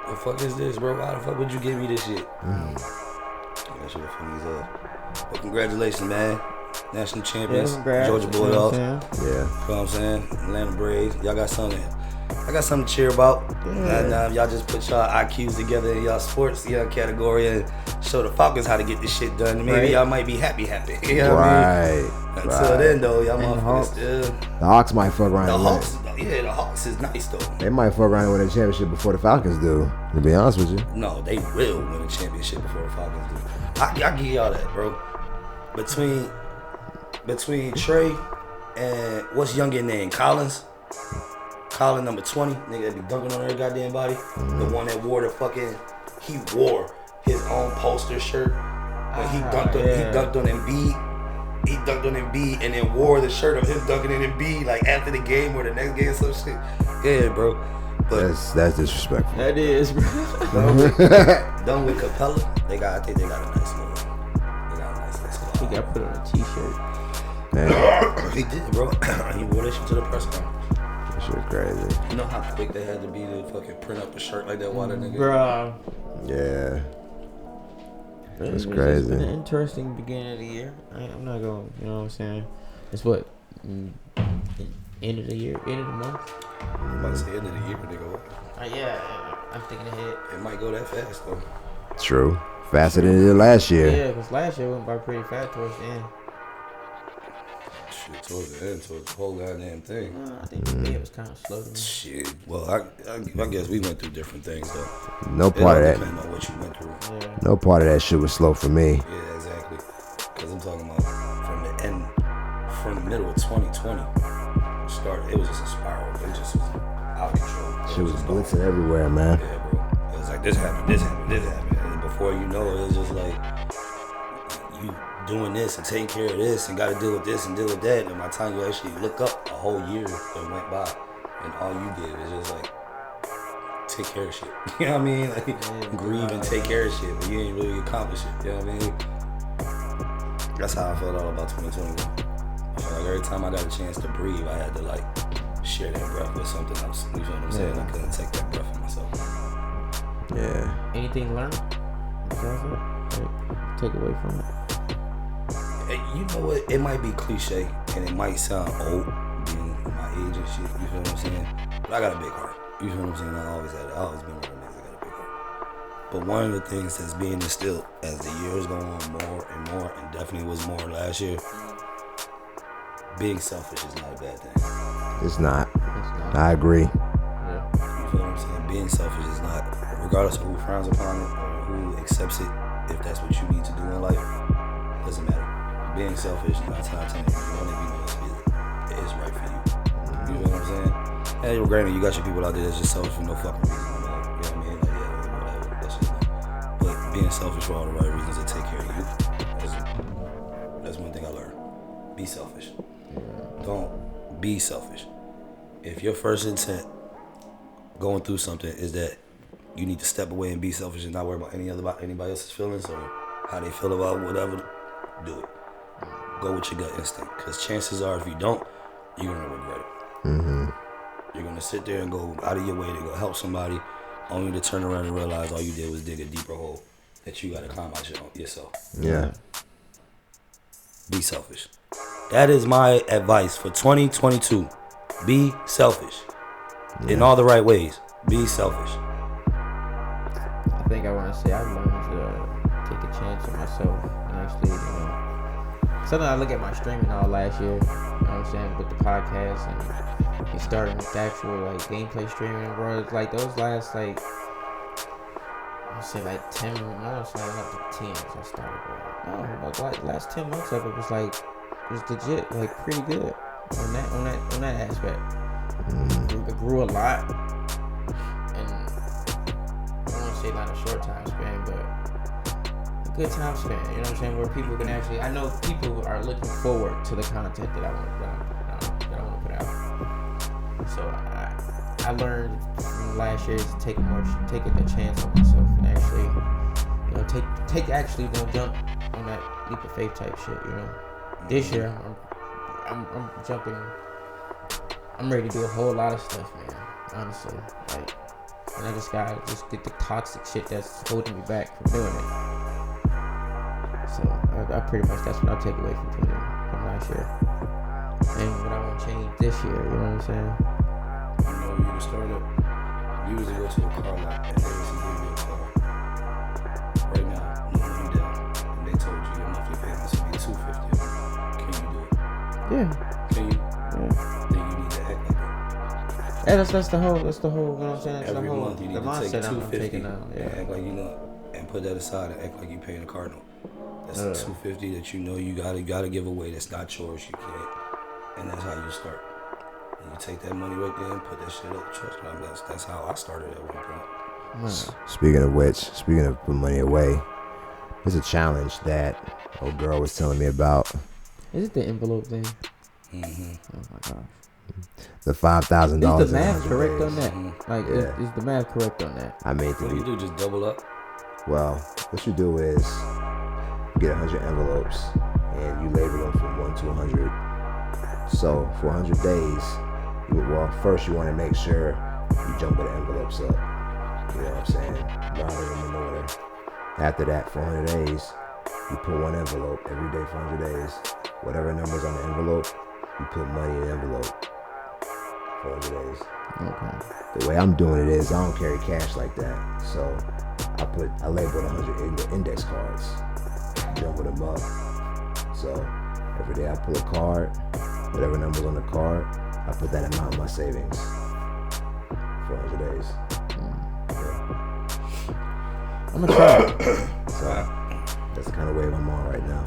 the fuck is this, bro? Why the fuck would you give me this shit? That shit was funny as hell. But congratulations, man. National champions. Georgia Bulldogs. Yeah. You know what I'm saying? Atlanta Braves. Y'all got something. I got something to cheer about. And y'all just put y'all IQs together in y'all sports category and show the Falcons how to get this shit done. Maybe y'all might be happy. You know what I mean? Until then, though, y'all motherfuckers still. The Hawks might fuck around. The Hawks is nice, though. They might fuck around and win a championship before the Falcons do, to be honest with you. No, they will win a championship before the Falcons do. I give y'all that, bro. Between Trey and what's youngin' name? Collins number 20, nigga that be dunking on every goddamn body. The one that wore he wore his own poster shirt when he dunked on Embiid. He dunked on Embiid and then wore the shirt of him dunking in Embiid like after the game or the next game or some shit. Yeah, bro. But that's disrespectful. That is, bro. Done with Capella, I think they got a nice little squad. He got put on a t-shirt. Damn. He did, bro. He wore that shit to the press conference. That shit crazy. You know how quick they had to be to fucking print up a shirt like that while that nigga? Bro. Yeah. That's It's crazy. been an interesting beginning of the year. I'm not going, you know what I'm saying? It's what? End of the year? End of the month? I'm about to say end of the year, nigga. What? Yeah, I'm thinking ahead. It might go that fast, though. True. Faster than it did last year. Yeah, because last year went by pretty fast towards the end. Shit, towards the end, towards the whole goddamn thing. I think the day was kind of slow to me. Shit. Well, I guess we went through different things, though. No part of that. Depending on what you went through. Yeah. No part of that shit was slow for me. Yeah, exactly. Because I'm talking about from the middle of 2020, it was just a spiral. It just was out of control. Shit was blitzing everywhere, man. Yeah, bro. It was like this happened. And before you know it, it was just like you doing this and taking care of this and got to deal with this and deal with that. And by the time you actually look up, a whole year that went by, and all you did was just like take care of shit. You know what I mean? Like grieve and take care of shit, but you ain't really accomplish it. You know what I mean? That's how I felt all about 2021. I felt like every time I got a chance to breathe, I had to like share that breath with something else. You know what I'm saying? I couldn't take that breath for myself. Yeah. Anything learned? Take away from it. You know what? It might be cliche and it might sound old being my age and shit. You feel what I'm saying? But I got a big heart. You feel what I'm saying? I always been one of the niggas that got a big heart. But one of the things that's being instilled as the years go on more and more, and definitely was more last year, being selfish is not a bad thing. It's not. I agree. Yeah. You feel what I'm saying? Being selfish is not, regardless of who frowns upon it or who accepts it, if that's what you need to do in life, doesn't matter. Being selfish, 9 times out of 10, you don't even know it is right for you. You know what I'm saying? Hey, well, granted, you got your people out there that's just selfish for no fucking reason. You know what I mean? Like, yeah, whatever. That's just not. But being selfish for all the right reasons to take care of you, that's one thing I learned. Be selfish. Don't be selfish. If your first intent going through something is that you need to step away and be selfish and not worry about anybody else's feelings or how they feel about whatever, do it. Go with your gut instinct, because chances are if you don't, you're gonna regret it. Mm-hmm. You're gonna sit there and go out of your way to go help somebody, only to turn around and realize all you did was dig a deeper hole that you gotta climb out yourself. Yeah. Be selfish. That is my advice for 2022. Be selfish. In all the right ways. Be selfish. I think I want to say I've learned to take a chance on myself and actually, sometimes I look at my streaming all last year, you know what I'm saying, with the podcast and starting with the actual like gameplay streaming, bro. It's like those last like, I say like 10, no, it's like not the 10 I started, bro. No, about like last 10 months of it was like, it was legit, like pretty good on that aspect. It grew a lot, and I want to to say not a short time span, but a good time span. You know what I'm saying? Where people can actually, I know people are looking forward to the content that I want to put out. So I learned from last year to take the chance on myself and actually, take actually jump on that leap of faith type shit. This year I'm jumping. I'm ready to do a whole lot of stuff, man. Honestly, like, and I just gotta get the toxic shit that's holding me back from doing it. So I pretty much, that's what I take away from last year, and what I want to change this year. You know what I'm saying? You can start up. You usually go to a car lot and they usually give you a car. Right now, no money down, and they told you your monthly payments will be $250. Can you do it? Yeah. Can you? Yeah. Then you need to act like that. And that's the whole. You know what I'm saying? That's Every the whole, month you need the to take mindset I'm $250 taking now. and Yeah. act like you know, and put that aside and act like you paying a car note. That's the $250 that you know you gotta give away. That's not yours. You can't, and that's how you start. And you take that money right there and put that shit up. Trust me, that's how I started at one point. Speaking of putting money away, there's a challenge that old girl was telling me about. Is it the envelope thing? Mm-hmm. Oh my gosh. The $5,000. Is the math correct on that? Like, Yeah. is the math correct on that? I made What do you do? Just double up? Well, what you do is you get 100 envelopes and you label them from 1 to 100. So for 100 days, first you want to make sure you jumble the envelopes up. You know what I'm saying? Routing them in order. After that, for 100 days, you put one envelope every day for 100 days. Whatever number's on the envelope, you put money in the envelope for 100 days. Okay. The way I'm doing it is I don't carry cash like that. So I labeled 100 index cards, jumble them up. So every day I pull a card, whatever number's on the card, I put that amount in my savings for 100 days. Yeah. I'm gonna try it. So that's the kind of wave I'm on right now.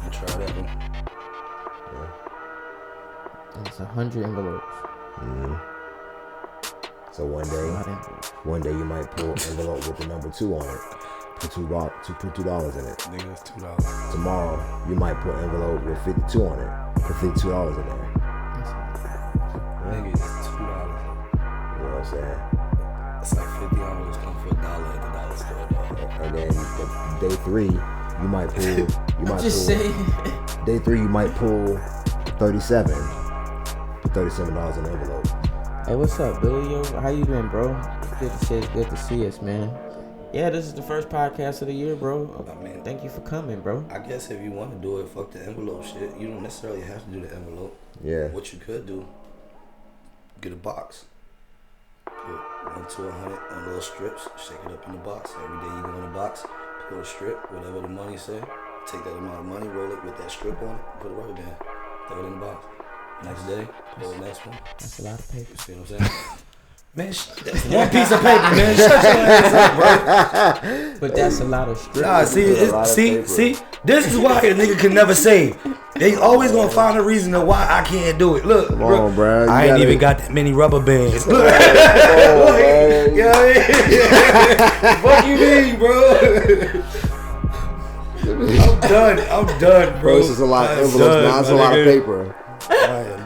You try that one. It's 100 envelopes. Mm-hmm. So one It's a lot of envelopes. day you might pull an envelope with the number 2 on it. Put $2 in it. Nigga, that's $2. Tomorrow you might put an envelope with 52 on it. Put $52 in there. Nigga, it's $2. You know what I'm saying? It's like 50 envelopes come for $1 at the dollar store, dog. And then day 3 you might pull. Just saying. Day 3 you might pull 37. Put $37 in the envelope. Hey, what's up, Billy? Yo, how you doing, bro? It's good to see us, man. Yeah, this is the first podcast of the year, bro. I mean, Thank you for coming, bro. I guess if you want to do it, fuck the envelope shit. You don't necessarily have to do the envelope. Yeah. What you could do, get a box. Put 1 to 100 on little strips, shake it up in the box. Every day you go in the box, put a strip, whatever the money say. Take that amount of money, roll it with that strip on it, put a rubber band, throw it in the box. Next day, pull the next one. That's a lot of paper. You see what I'm saying? Man, that's one piece of paper, man. Shut your ass up, bro. But that's a lot of strip. Nah, see, this is why a nigga can never save. They always gonna find a reason to why I can't do it. Look, Come on, bro. I ain't even got that many rubber bands. Look, Come on, man. you know what I mean? Fuck you mean, bro? I'm done, bro. Bro, this is a lot of envelopes. Now it's a lot of paper.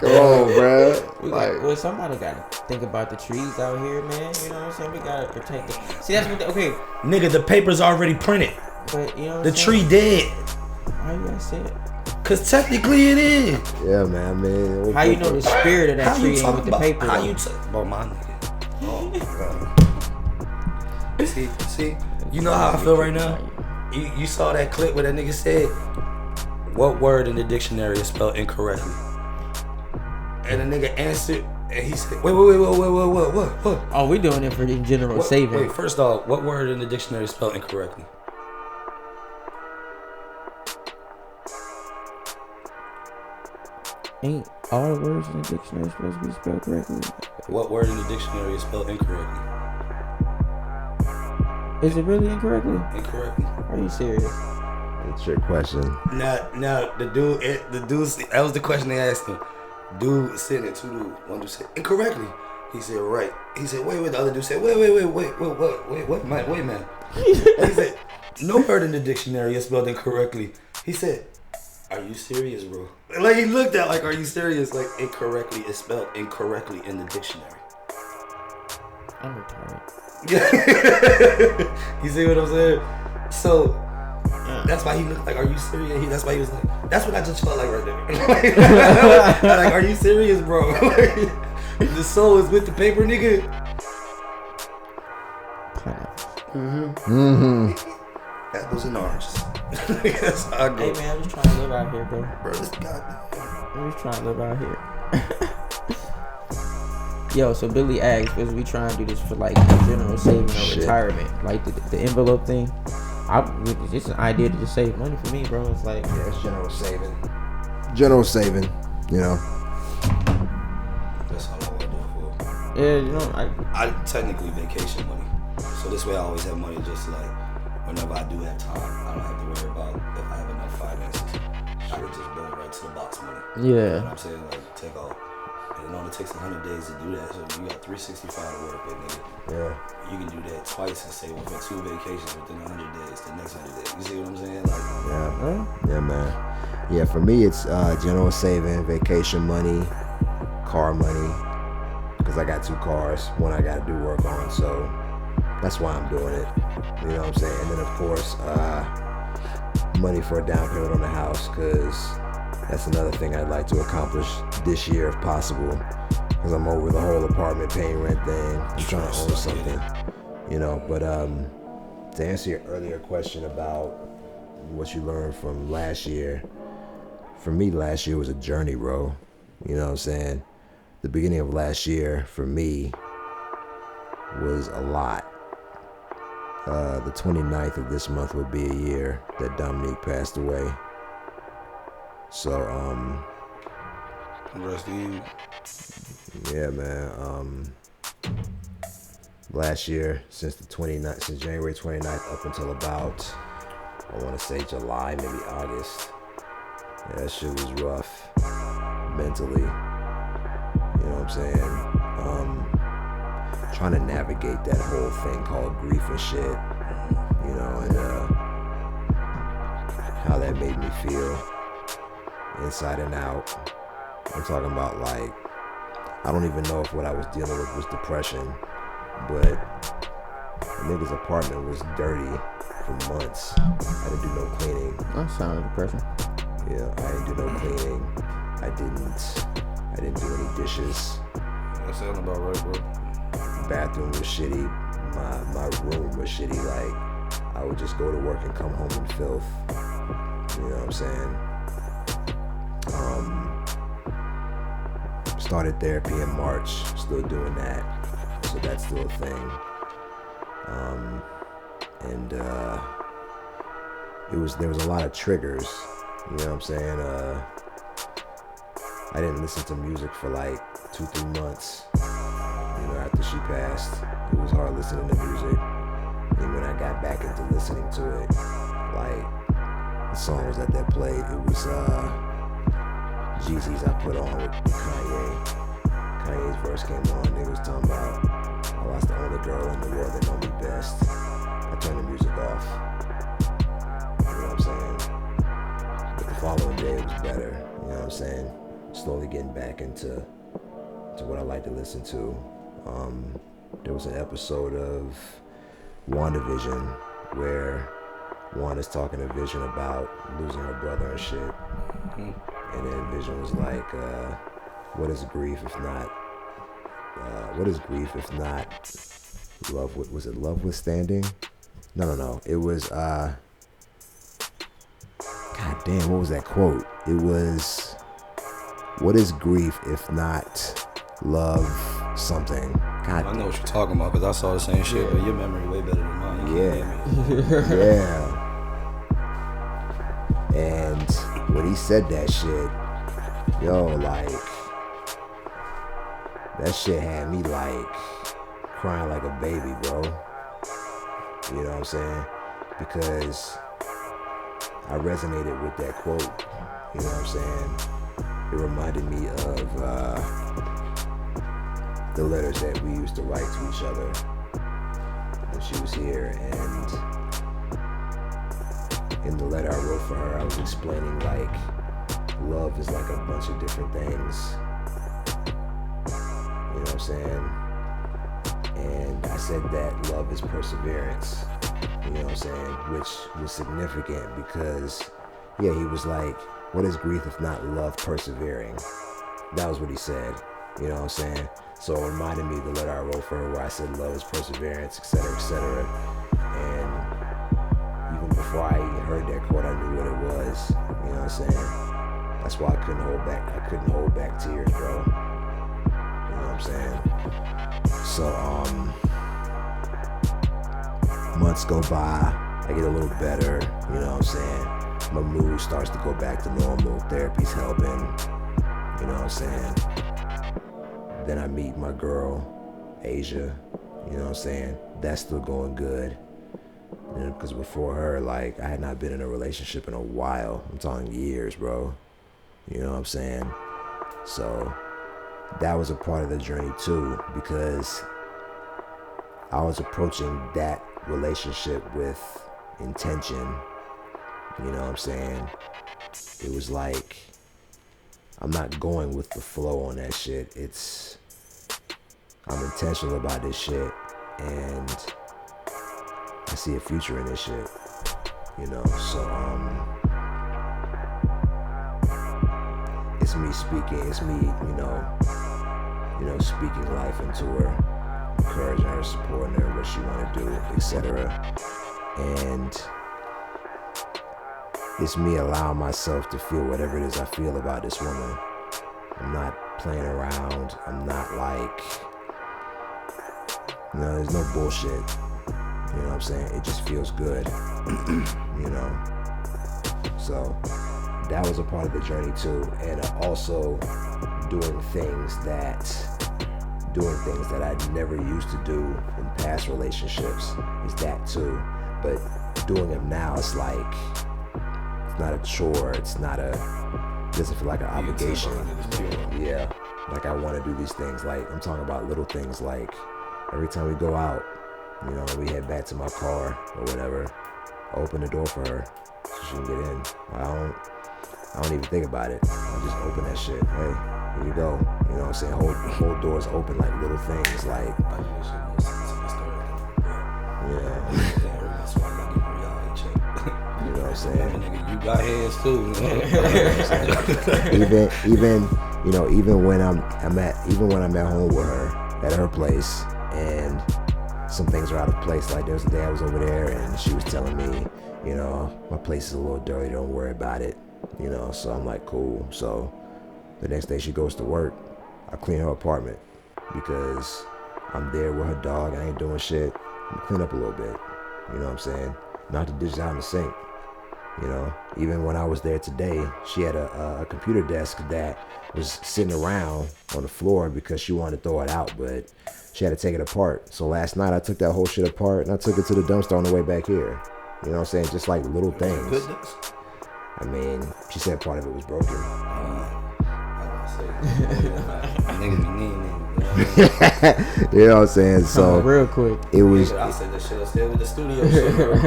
Come on, bro. Well, somebody gotta think about the trees out here, man. You know what I'm saying? We gotta protect it. See, that's what. Okay, Nigga, the paper's already printed. but you know what The I'm tree saying? dead. How you gonna say it? Cause technically it is. Yeah, man. How you know the spirit of that How tree you ain't talk with the about? paper? How though? you talk about my nigga? Oh my god. See, you know how I feel right now. You saw that clip where that nigga said, "What word in the dictionary is spelled incorrectly?" And the nigga answered, and he said, "Wait, what? Oh, we doing it for the general saving. Wait, first off, what word in the dictionary is spelled incorrectly?" Ain't all the words in the dictionary supposed to be spelled correctly? What word in the dictionary is spelled incorrectly? Is it really incorrectly? Incorrectly. Are you serious? It's your question. Now, the dude, that was the question they asked him. Dude sitting there, 2 dudes. One dude said incorrectly. He said, right. He said, wait. The other dude said, wait, man. He said, nowhere in the dictionary is spelled incorrectly. He said, are you serious, bro? Like, he looked at like, are you serious? Like, incorrectly is spelled incorrectly in the dictionary. I'm retarded. You see what I'm saying? So, that's why he looked like, are you serious? That's why he was like, that's what I just felt like right there. Like, are you serious, bro? The soul is with the paper, nigga. Apples and oranges. That's how I go. Hey man, I'm just trying to live out here, bro. Bro, this goddamn. I'm just trying to live out here. Yo, so Billy asked, was we trying to do this for like general saving or retirement? Like the envelope thing? It's just an idea to just save money for me, bro. It's like, Yeah, it's general saving. General saving, you know. That's all I want to do it for. yeah, you know, I technically vacation money. So this way I always have money just like whenever I do have time. I don't have to worry about if I have enough finances. I can just go right to the box money. You know what I'm saying? Like take off. And it only takes 100 days to do that. So you got 365 to work with, nigga. Yeah. You can do that twice and say for 2 vacations within 100 days, the next 100 days. You see what I'm saying? Like, Yeah, man. Yeah, for me it's general saving, vacation money, car money, because I got 2 cars, one I got to do work on, so that's why I'm doing it. You know what I'm saying? And then of course, money for a down payment on the house, because that's another thing I'd like to accomplish this year if possible, because I'm over the whole apartment paying rent thing. I'm trying to own something, you know. But to answer your earlier question about what you learned from last year, for me last year was a journey, bro. You know what I'm saying? The beginning of last year for me was a lot. The 29th of this month would be a year that Dominique passed away. So, rest in you. yeah, man. Last year, since January 29th up until about, I want to say July, maybe August. Yeah, that shit was rough mentally. You know what I'm saying? Trying to navigate that whole thing called grief and shit, you know, and how that made me feel inside and out. I'm talking about, like, I don't even know if what I was dealing with was depression, but the nigga's apartment was dirty for months. I didn't do no cleaning. that sounds like depression. Yeah, I didn't do no cleaning. I didn't do any dishes. That sounds about right, bro. Bathroom was shitty. My room was shitty. Like, I would just go to work and come home in filth. You know what I'm saying? Started therapy in March. Still doing that. So that's still a thing. And there was a lot of triggers. You know what I'm saying? I didn't listen to music for like 2-3 months. You know, after she passed, it was hard listening to music. And when I got back into listening to it, like the songs that played, it was Jeezy's I put on with Kanye. Kanye's verse came on, niggas was talking about, I lost the only girl in the world that know me best. I turned the music off. You know what I'm saying? But the following day it was better. You know what I'm saying? Slowly getting back into what I like to listen to. There was an episode of WandaVision where Wanda's talking to Vision about losing her brother and shit. And then Vision was like, what is grief if not love? Was it love withstanding? No. It was, God damn, what was that quote? It was, what is grief if not love something? God, I know what you're talking about because I saw the same shit, but your memory way better than mine. Yeah. And when he said that shit, yo, like, that shit had me like crying like a baby, bro. You know what I'm saying? Because I resonated with that quote. You know what I'm saying? It reminded me of the letters that we used to write to each other when she was here. And in the letter I wrote for her, I was explaining like love is like a bunch of different things. You know what I'm saying? And I said that love is perseverance. You know what I'm saying? Which was significant because, yeah, he was like, what is grief if not love persevering? That was what he said. You know what I'm saying? So it reminded me of the letter I wrote for her where I said love is perseverance, etc., etc. And even before I even heard that quote, I knew what it was. You know what I'm saying? That's why I couldn't hold back. I couldn't hold back tears, bro. You know what I'm saying? So, months go by, I get a little better, you know what I'm saying? My mood starts to go back to normal, therapy's helping, you know what I'm saying? Then I meet my girl, Asia, you know what I'm saying? That's still going good. Because before her, like, I had not been in a relationship in a while. I'm talking years, bro. You know what I'm saying? So that was a part of the journey too, because I was approaching that relationship with intention. You know what I'm saying? It was like, I'm not going with the flow on that shit. I'm intentional about this shit, and I see a future in this shit. You know, so it's me speaking, it's me, you know, speaking life into her, encouraging her, supporting her, what she want to do, etc. And it's me allowing myself to feel whatever it is I feel about this woman. I'm not playing around. I'm not like, there's no bullshit. You know what I'm saying? It just feels good, you know? So that was a part of the journey too. And also doing things that I never used to do in past relationships is that too. But doing them now, it's like, it's not a chore. It doesn't feel like an obligation. Yeah, like I want to do these things. Like I'm talking about little things like every time we go out, you know, we head back to my car or whatever, I open the door for her so she can get in. I don't even think about it. I just open that shit. Hey, here you go. You know what I'm saying? Whole doors open, like little things like, yeah. You know what I'm saying? You got hands too. Even when I'm at home with her at her place and some things are out of place. Like there was a day I was over there and she was telling me, you know, my place is a little dirty, don't worry about it. You know, so I'm like, cool. So the next day she goes to work, I clean her apartment because I'm there with her dog, I ain't doing shit. I clean up a little bit. You know what I'm saying? Not the dishes out in the sink. You know, even when I was there today, she had a computer desk that was sitting around on the floor because she wanted to throw it out, but she had to take it apart. So last night I took that whole shit apart and I took it to the dumpster on the way back here. You know what I'm saying? Just like little things. Goodness. I mean, she said part of it was broken. You know what I'm saying? So real quick, it was. I said that shit. I stayed with the studio shit.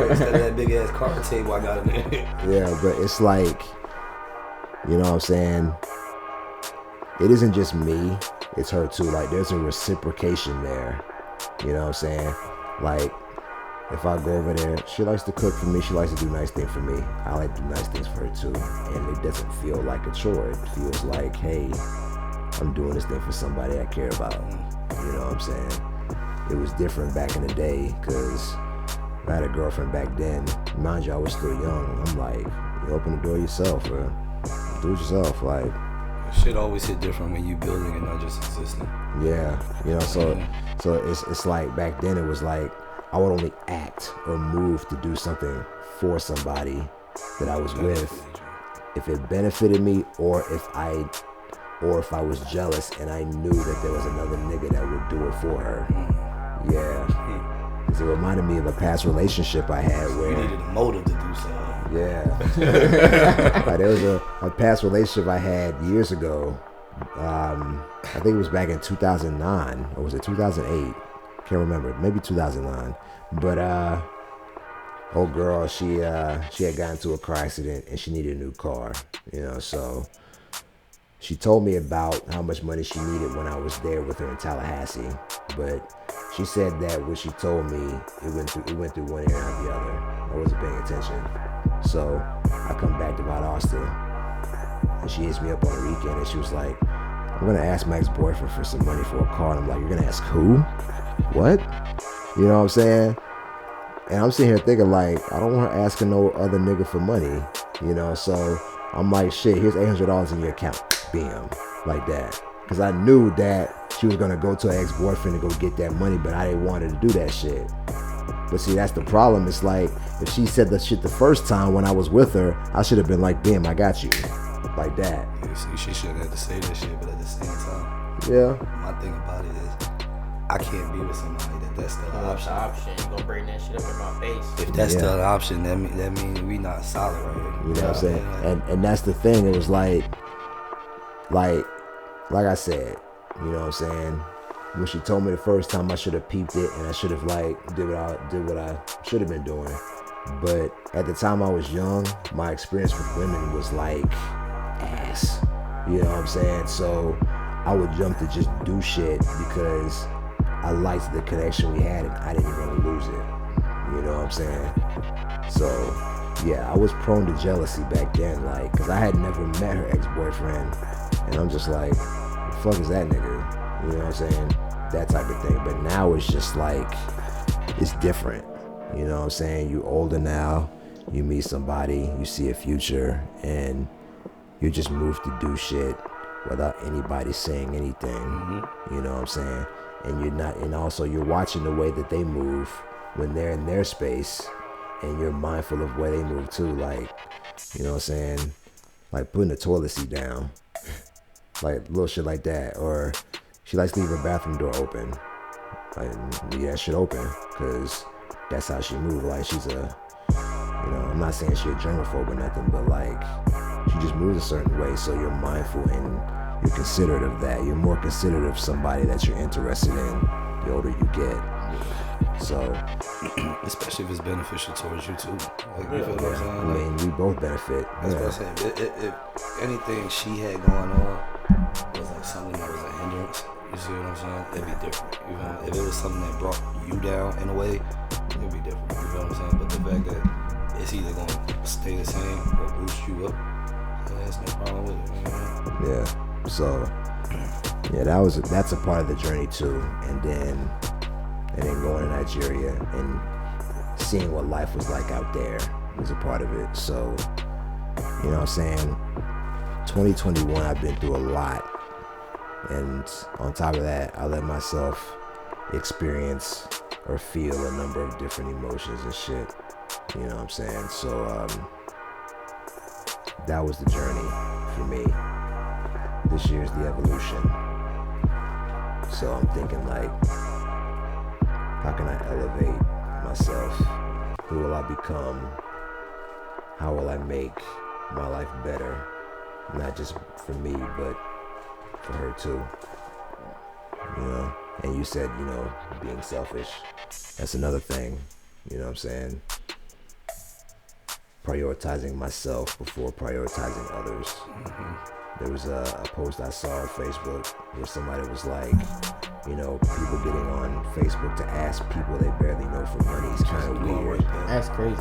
Instead of that big ass card table I got in there. Yeah, but it's like, you know what I'm saying? It isn't just me, it's her too. Like there's a reciprocation there. You know what I'm saying? Like if I go over there, she likes to cook for me, she likes to do nice things for me. I like to do nice things for her too. And it doesn't feel like a chore. It feels like, hey, I'm doing this thing for somebody I care about. You know what I'm saying? It was different back in the day because I had a girlfriend back then. Mind you, I was still young. I'm like, you open the door yourself, or do it yourself. Like, shit always hit different when you building and not just existing. Yeah, you know, so it's like back then it was like I would only act or move to do something for somebody that I was with if it benefited me, or if I was jealous and I knew that there was another nigga that would do it for her. Yeah. Because it reminded me of a past relationship I had where... You needed a motive to do something. Yeah. Like there was a past relationship I had years ago I think it was back in 2009, or was it 2008? Can't remember. Maybe 2009. But old girl, she had gotten into a car accident and she needed a new car. You know, so she told me about how much money she needed when I was there with her in Tallahassee. But she said that what she told me, it went through one ear and out the other. I wasn't paying attention. So I come back to Valdosta, and she hits me up on the weekend, and she was like, I'm gonna ask my ex-boyfriend for some money for a car. And I'm like, you're gonna ask who? What? You know what I'm saying? And I'm sitting here thinking like, I don't want her asking no other nigga for money, you know? So I'm like, shit, here's $800 in your account. Bam. Like that. Because I knew that she was gonna go to her ex-boyfriend to go get that money, but I didn't want her to do that shit. But see, that's the problem. It's like, if she said the shit the first time when I was with her, I should have been like, bam, I got you. Like that. She shouldn't have to say that shit, but at the same time, Yeah. my thing about it is, I can't be with somebody that's still an What's option. the option? You gonna bring that shit up in my face? If that's still an option, that means we not solid right here. You know what I'm saying? And that's the thing. It was like I said, you know what I'm saying? When she told me the first time, I should have peeped it and I should have did what I should have been doing. But at the time I was young, my experience with women was like ass. You know what I'm saying? So I would jump to just do shit because I liked the connection we had and I didn't want to lose it. You know what I'm saying? So yeah, I was prone to jealousy back then, like, cause I had never met her ex-boyfriend, and I'm just like, the fuck is that nigga? You know what I'm saying? That type of thing. But now it's just like, it's different. You know what I'm saying? You older now, you meet somebody, you see a future, and you just move to do shit without anybody saying anything. Mm-hmm. You know what I'm saying? And also you're watching the way that they move when they're in their space, and you're mindful of where they move too. Like, you know what I'm saying? Like putting the toilet seat down, like little shit like that. Or she likes to leave her bathroom door open, like leave that shit open, cause that's how she moves. Like she's I'm not saying she's a germaphobe or nothing, but like she just moves a certain way. So you're mindful and you're considerate of that. You're more considerate of somebody that you're interested in the older you get. So, especially if it's beneficial towards you too. Like, you feel what I'm saying? I mean, we both benefit. That's what I'm saying. If anything she had going on was like something that was a hindrance, you see what I'm saying? It'd be different. You know, if it was something that brought you down in a way, it'd be different. You feel what I'm saying? But the fact that it's either gonna stay the same or boost you up, there's no problem with it. You know? Yeah. So, yeah, that's a part of the journey too. And then going to Nigeria and seeing what life was like out there was a part of it. So, you know what I'm saying? 2021, I've been through a lot. And on top of that, I let myself experience or feel a number of different emotions and shit. You know what I'm saying? So, that was the journey for me. This year's the evolution. So I'm thinking like, how can I elevate myself? Who will I become? How will I make my life better? Not just for me, but for her too. You know? And you said, being selfish. That's another thing. You know what I'm saying? Prioritizing myself before prioritizing others. Mm-hmm. There was a post I saw on Facebook where somebody was like, people getting on Facebook to ask people they barely know for money is kind of weird. That's crazy.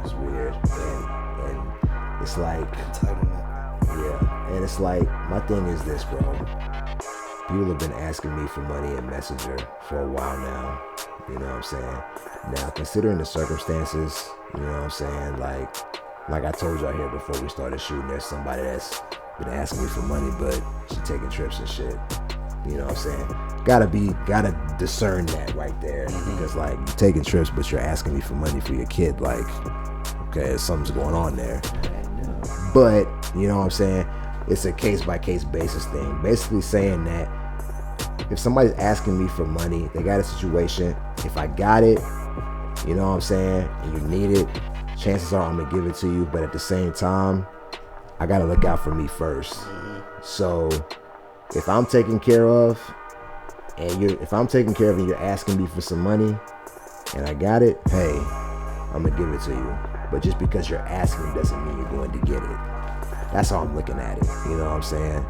It's weird. And it's like, entitlement. Yeah. And it's like, my thing is this, bro. People have been asking me for money in Messenger for a while now. You know what I'm saying? Now, considering the circumstances, you know what I'm saying? Like I told y'all here before we started shooting, there's somebody that's been asking me for money, but she taking trips and shit. You know what I'm saying? Gotta discern that right there. Mm-hmm. Because like, you're taking trips, but you're asking me for money for your kid. Like, okay, something's going on there. But, you know what I'm saying? It's a case-by-case basis thing. Basically saying that if somebody's asking me for money, they got a situation, if I got it, you know what I'm saying, and you need it, chances are I'm gonna give it to you, but at the same time, I gotta look out for me first. Mm-hmm. So if I'm taken care of, and you're asking me for some money, and I got it, hey, I'm gonna give it to you. But just because you're asking doesn't mean you're going to get it. That's how I'm looking at it. You know what I'm saying?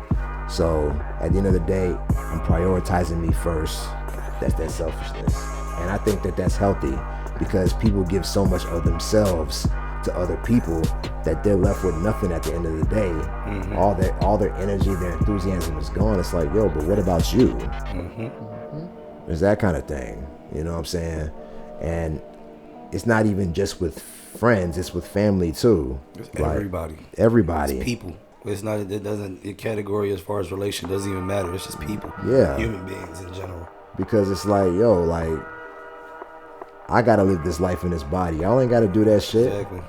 So at the end of the day, I'm prioritizing me first. That's that selfishness. And I think that that's healthy because people give so much of themselves to other people that they're left with nothing at the end of the day. Mm-hmm. All their energy, their enthusiasm is gone. It's like, yo, but what about you? Mm-hmm. It's that kind of thing. You know what I'm saying? And it's not even just with friends, it's with family too. It's like, everybody. It's people. It's not. It doesn't. The category as far as relation doesn't even matter. It's just people. Yeah. Human beings in general. Because it's like, yo, like, I gotta live this life in this body. Y'all ain't gotta do that shit. Exactly.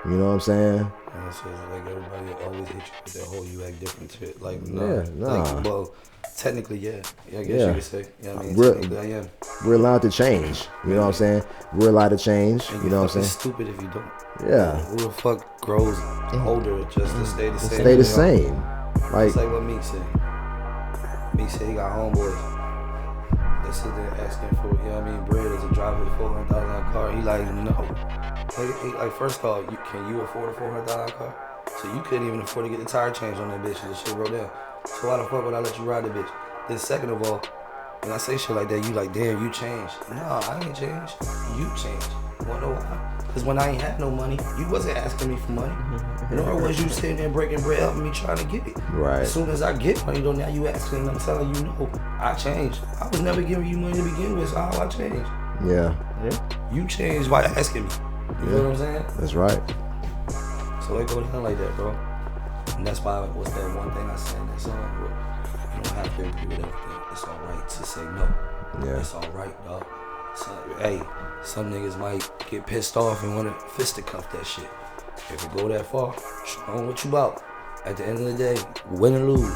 You know what I'm saying? And it's just like everybody always hit you with that whole you act different shit. Like, nah. Like, well, technically, yeah. I guess you could say. Yeah, I mean, technically, I am. We're allowed to change. You know what I'm saying? We're allowed to change. You know what I'm saying? It's stupid if you don't. Yeah. Who the fuck grows older just to stay the same? Stay the same. Like, it's like what Meek said. Meek said he got homeboys. They sit there asking for, you know what I mean, bread as a driver $400,000 car. He like, no. He like, first of all, can you afford a $400,000 car? So you couldn't even afford to get the tire changed on that bitch and the shit broke down. So why the fuck would I let you ride the bitch? Then second of all, when I say shit like that, you like, damn, you changed. No, I ain't changed. You changed. You wanna know why? Because when I ain't had no money, you wasn't asking me for money. Nor was you sitting there breaking bread helping me trying to get it. Right. As soon as I get money, though, now you asking and I'm telling you, no, I changed. I was never giving you money to begin with, so how I changed? Yeah. You changed by asking me. You know what I'm saying? That's right. So it goes down like that, bro. And that's why, what's that one thing I said in that song? You don't have to agree with everything. It's all right to say no. Yeah. It's all right, dog. So, hey, some niggas might get pissed off and want to fisticuff that shit. If it go that far, show 'em what you about. At the end of the day, win or lose.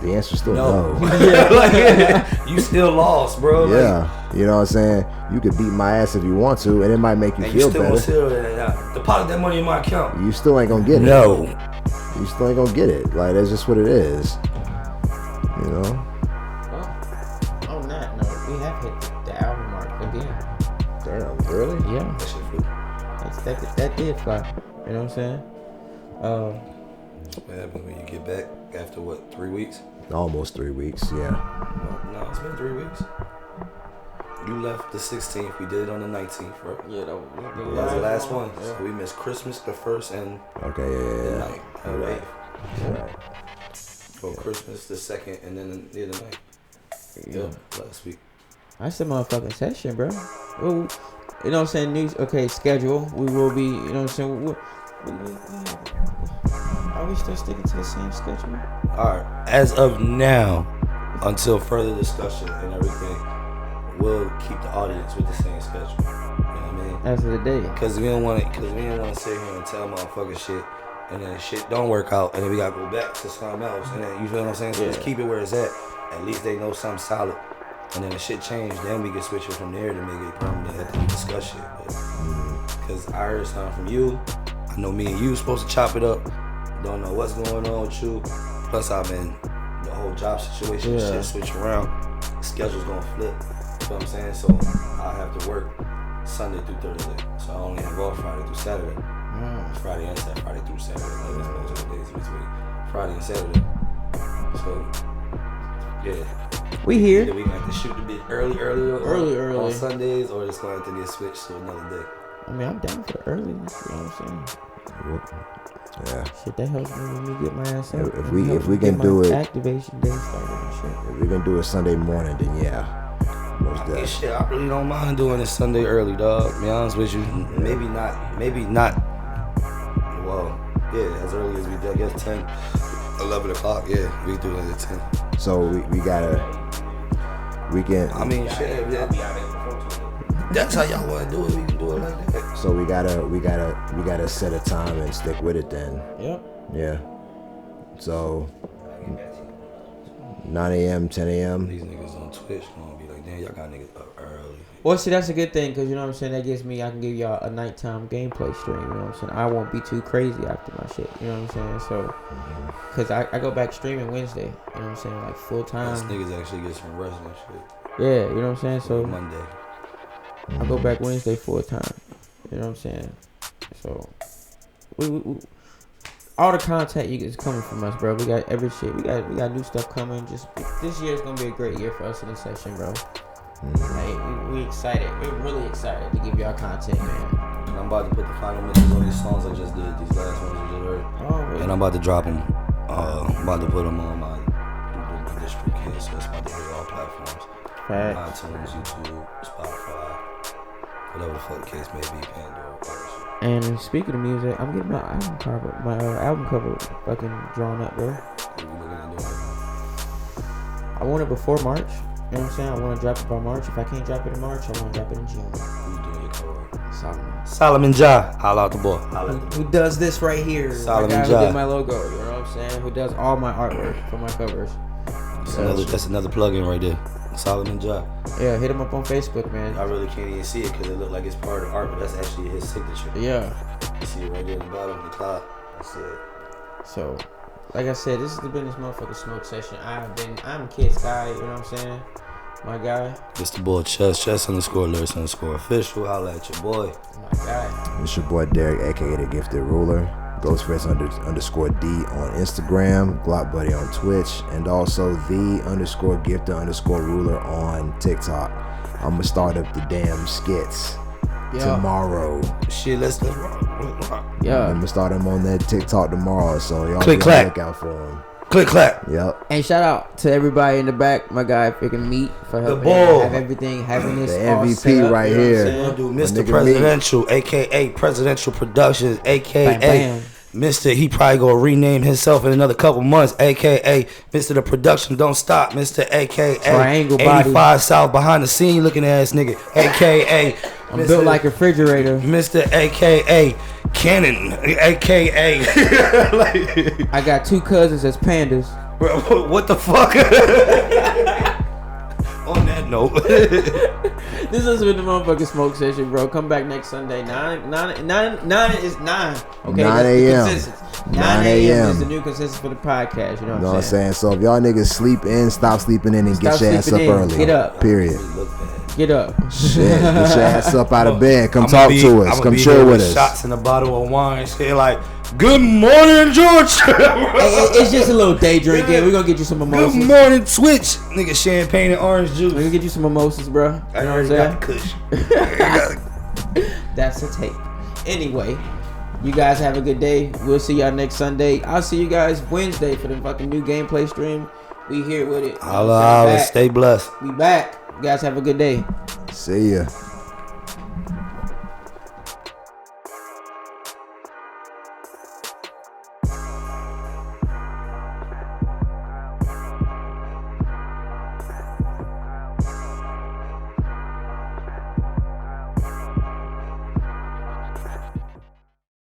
The answer's still no. Like, you still lost, bro. Yeah. Like, you know what I'm saying? You could beat my ass if you want to, and it might make you feel better. You still deposit that money in my account. You still ain't gonna get it. No. You still ain't gonna get it. Like, that's just what it is. You know? Well, on that note, we have hit the hour mark again. Damn, really? Yeah. That shit flew. That did fly. You know what I'm saying? What happens when you get back after what, 3 weeks? Almost 3 weeks, yeah. No, it's been 3 weeks. You left the 16th. We did it on the 19th, right? Yeah, that was the last one. Yeah. So we missed Christmas, the 1st, and the 9th. And the 8th. Right. For Christmas, the 2nd, and then the 9th. Yeah, last week. That's a motherfucking session, bro. Well, you know what I'm saying? News, okay, schedule. We will be, you know what I'm saying? Are we still sticking to the same schedule? Alright, as of now, until further discussion and everything, we'll keep the audience with the same schedule. You know what I mean? As of the day. Because we don't want to sit here and tell motherfuckers shit, and then shit don't work out, and then we gotta go back to something else. And then, you feel what I'm saying? So just keep it where it's at. At least they know something solid. And then the shit changed, then we can switch it from there to make it permanent after we discuss shit. Because I heard something from you. I know me and you supposed to chop it up. Don't know what's going on with you. Plus, I've been the whole job situation, shit switch around. The schedule's gonna flip. You know what I'm saying? So I have to work Sunday through Thursday. So I only have off Friday through Saturday. Friday and Saturday, Friday through Saturday. Like those are the days in between Friday and Saturday. So yeah. We here. Either we gonna have to shoot a bit early on Sundays, or it's gonna have to get switched to another day. I mean, I'm down for the earliness, you know what I'm saying? Yeah. Shit, that helps me when we get my ass up. If we can do it, activation day started and shit. If we can do it Sunday morning, then yeah. Most definitely. Shit, I really don't mind doing it Sunday early, dog. To be honest with you, maybe not. Well, yeah, as early as we did, I guess 10, 11 o'clock. Yeah, we do it at 10. So we can. I mean, shit. Yeah. That's how y'all want to do it. We can do it like that. So we gotta set a time and stick with it then. Yep. Yeah. So 9 a.m., 10 a.m. These niggas on Twitch gonna be like, damn, y'all got niggas up early. Well, see, that's a good thing because you know what I'm saying. That gives me, I can give y'all a nighttime gameplay stream. You know what I'm saying. I won't be too crazy after my shit. You know what I'm saying. So, because I go back streaming Wednesday. You know what I'm saying, like full time. These niggas actually get some rest and shit. Yeah, you know what I'm saying. So Monday. I go back Wednesday full time. You know what I'm saying. So we all the content is coming from us, bro. We got every shit. We got new stuff coming. Just this year is gonna be a great year for us in this section, bro. Like we excited. We're really excited to give y'all content, man. And I'm about to put the final mixes on these songs I just did. These last ones you just heard. Oh, really? And I'm about to drop them. I'm about to put them on my district here, so it's about to hit all platforms. Facts. iTunes, YouTube, Spotify, whatever the fuck the case may be, Pandora, all that shit. And speaking of music, I'm getting my album cover fucking drawn up, bro. What you looking at doing? I want it before March. You know what I'm saying? I want to drop it by March. If I can't drop it in March, I want to drop it in June. Who's doing your cover? Solomon. Ja. Holla out the boy. Who does this right here? Solomon the guy Ja. who did my logo, you know what I'm saying? Who does all my artwork for my covers. That's another plug-in right there. Solomon Ja. Yeah, hit him up on Facebook, man. I really can't even see it because it looked like it's part of the art, but that's actually his signature. Yeah. You see it right there at the bottom of the cloud. That's it. So, like I said, this has been this motherfucking smoke session. I'm Kid Sky, you know what I'm saying? My guy. It's the boy Chess _lyrics_ official. Holla at your boy. My guy. It's your boy Derek, aka The Gifted Ruler. Ghostface _D on Instagram, Glock Buddy on Twitch, and also the_Gifted_Ruler on TikTok. I'm gonna start up the damn skits tomorrow. Shit, let's rock. Yeah. I'm gonna start them on that TikTok tomorrow, so y'all Click, be on the clack. lookout for them. Click clap. Yep. And shout out to everybody in the back, my guy freaking Meat for helping bull. have having this The all MVP set up, right you know here. what I'm saying? Dude, My Mr. nigga Presidential, aka Presidential Productions, aka Bam, bam. Mr. He probably gonna rename himself in another couple months, aka Mr. The Production Don't Stop, Mr. aka Triangle 85 body. South behind the scene looking ass nigga, aka I'm built like a refrigerator. Mr. aka Cannon, aka like, I got two cousins as pandas. bro, what the fuck? On that note. This has been the motherfucking smoke session, bro. Come back next Sunday. 9 is 9. Okay, 9 that's the a.m. consensus. 9 9 a.m. a.m. is the new consensus for the podcast. You know You know what I'm saying? So if y'all niggas sleep in, stop sleeping in and Stop get your ass up sleeping in. early. Get up. Period. Get up. Shit. Get your ass up out of bed. Come I'ma talk be- to us. I'ma Come be chill here with us. Shots in a bottle of wine, shit like, good morning, George. It's just a little day drinking. We're gonna get you some Good mimosas. morning, Twitch. Nigga, champagne and orange juice. We're gonna get you some mimosas, bro. I You know already what I'm got the saying? kush. That's a tape. Anyway, you guys have a good day. We'll see y'all next Sunday. I'll see you guys Wednesday for the fucking new gameplay stream. We here with it. You know what I'm Holla, saying? holla, Back. stay blessed. We back. You guys have a good day. See ya.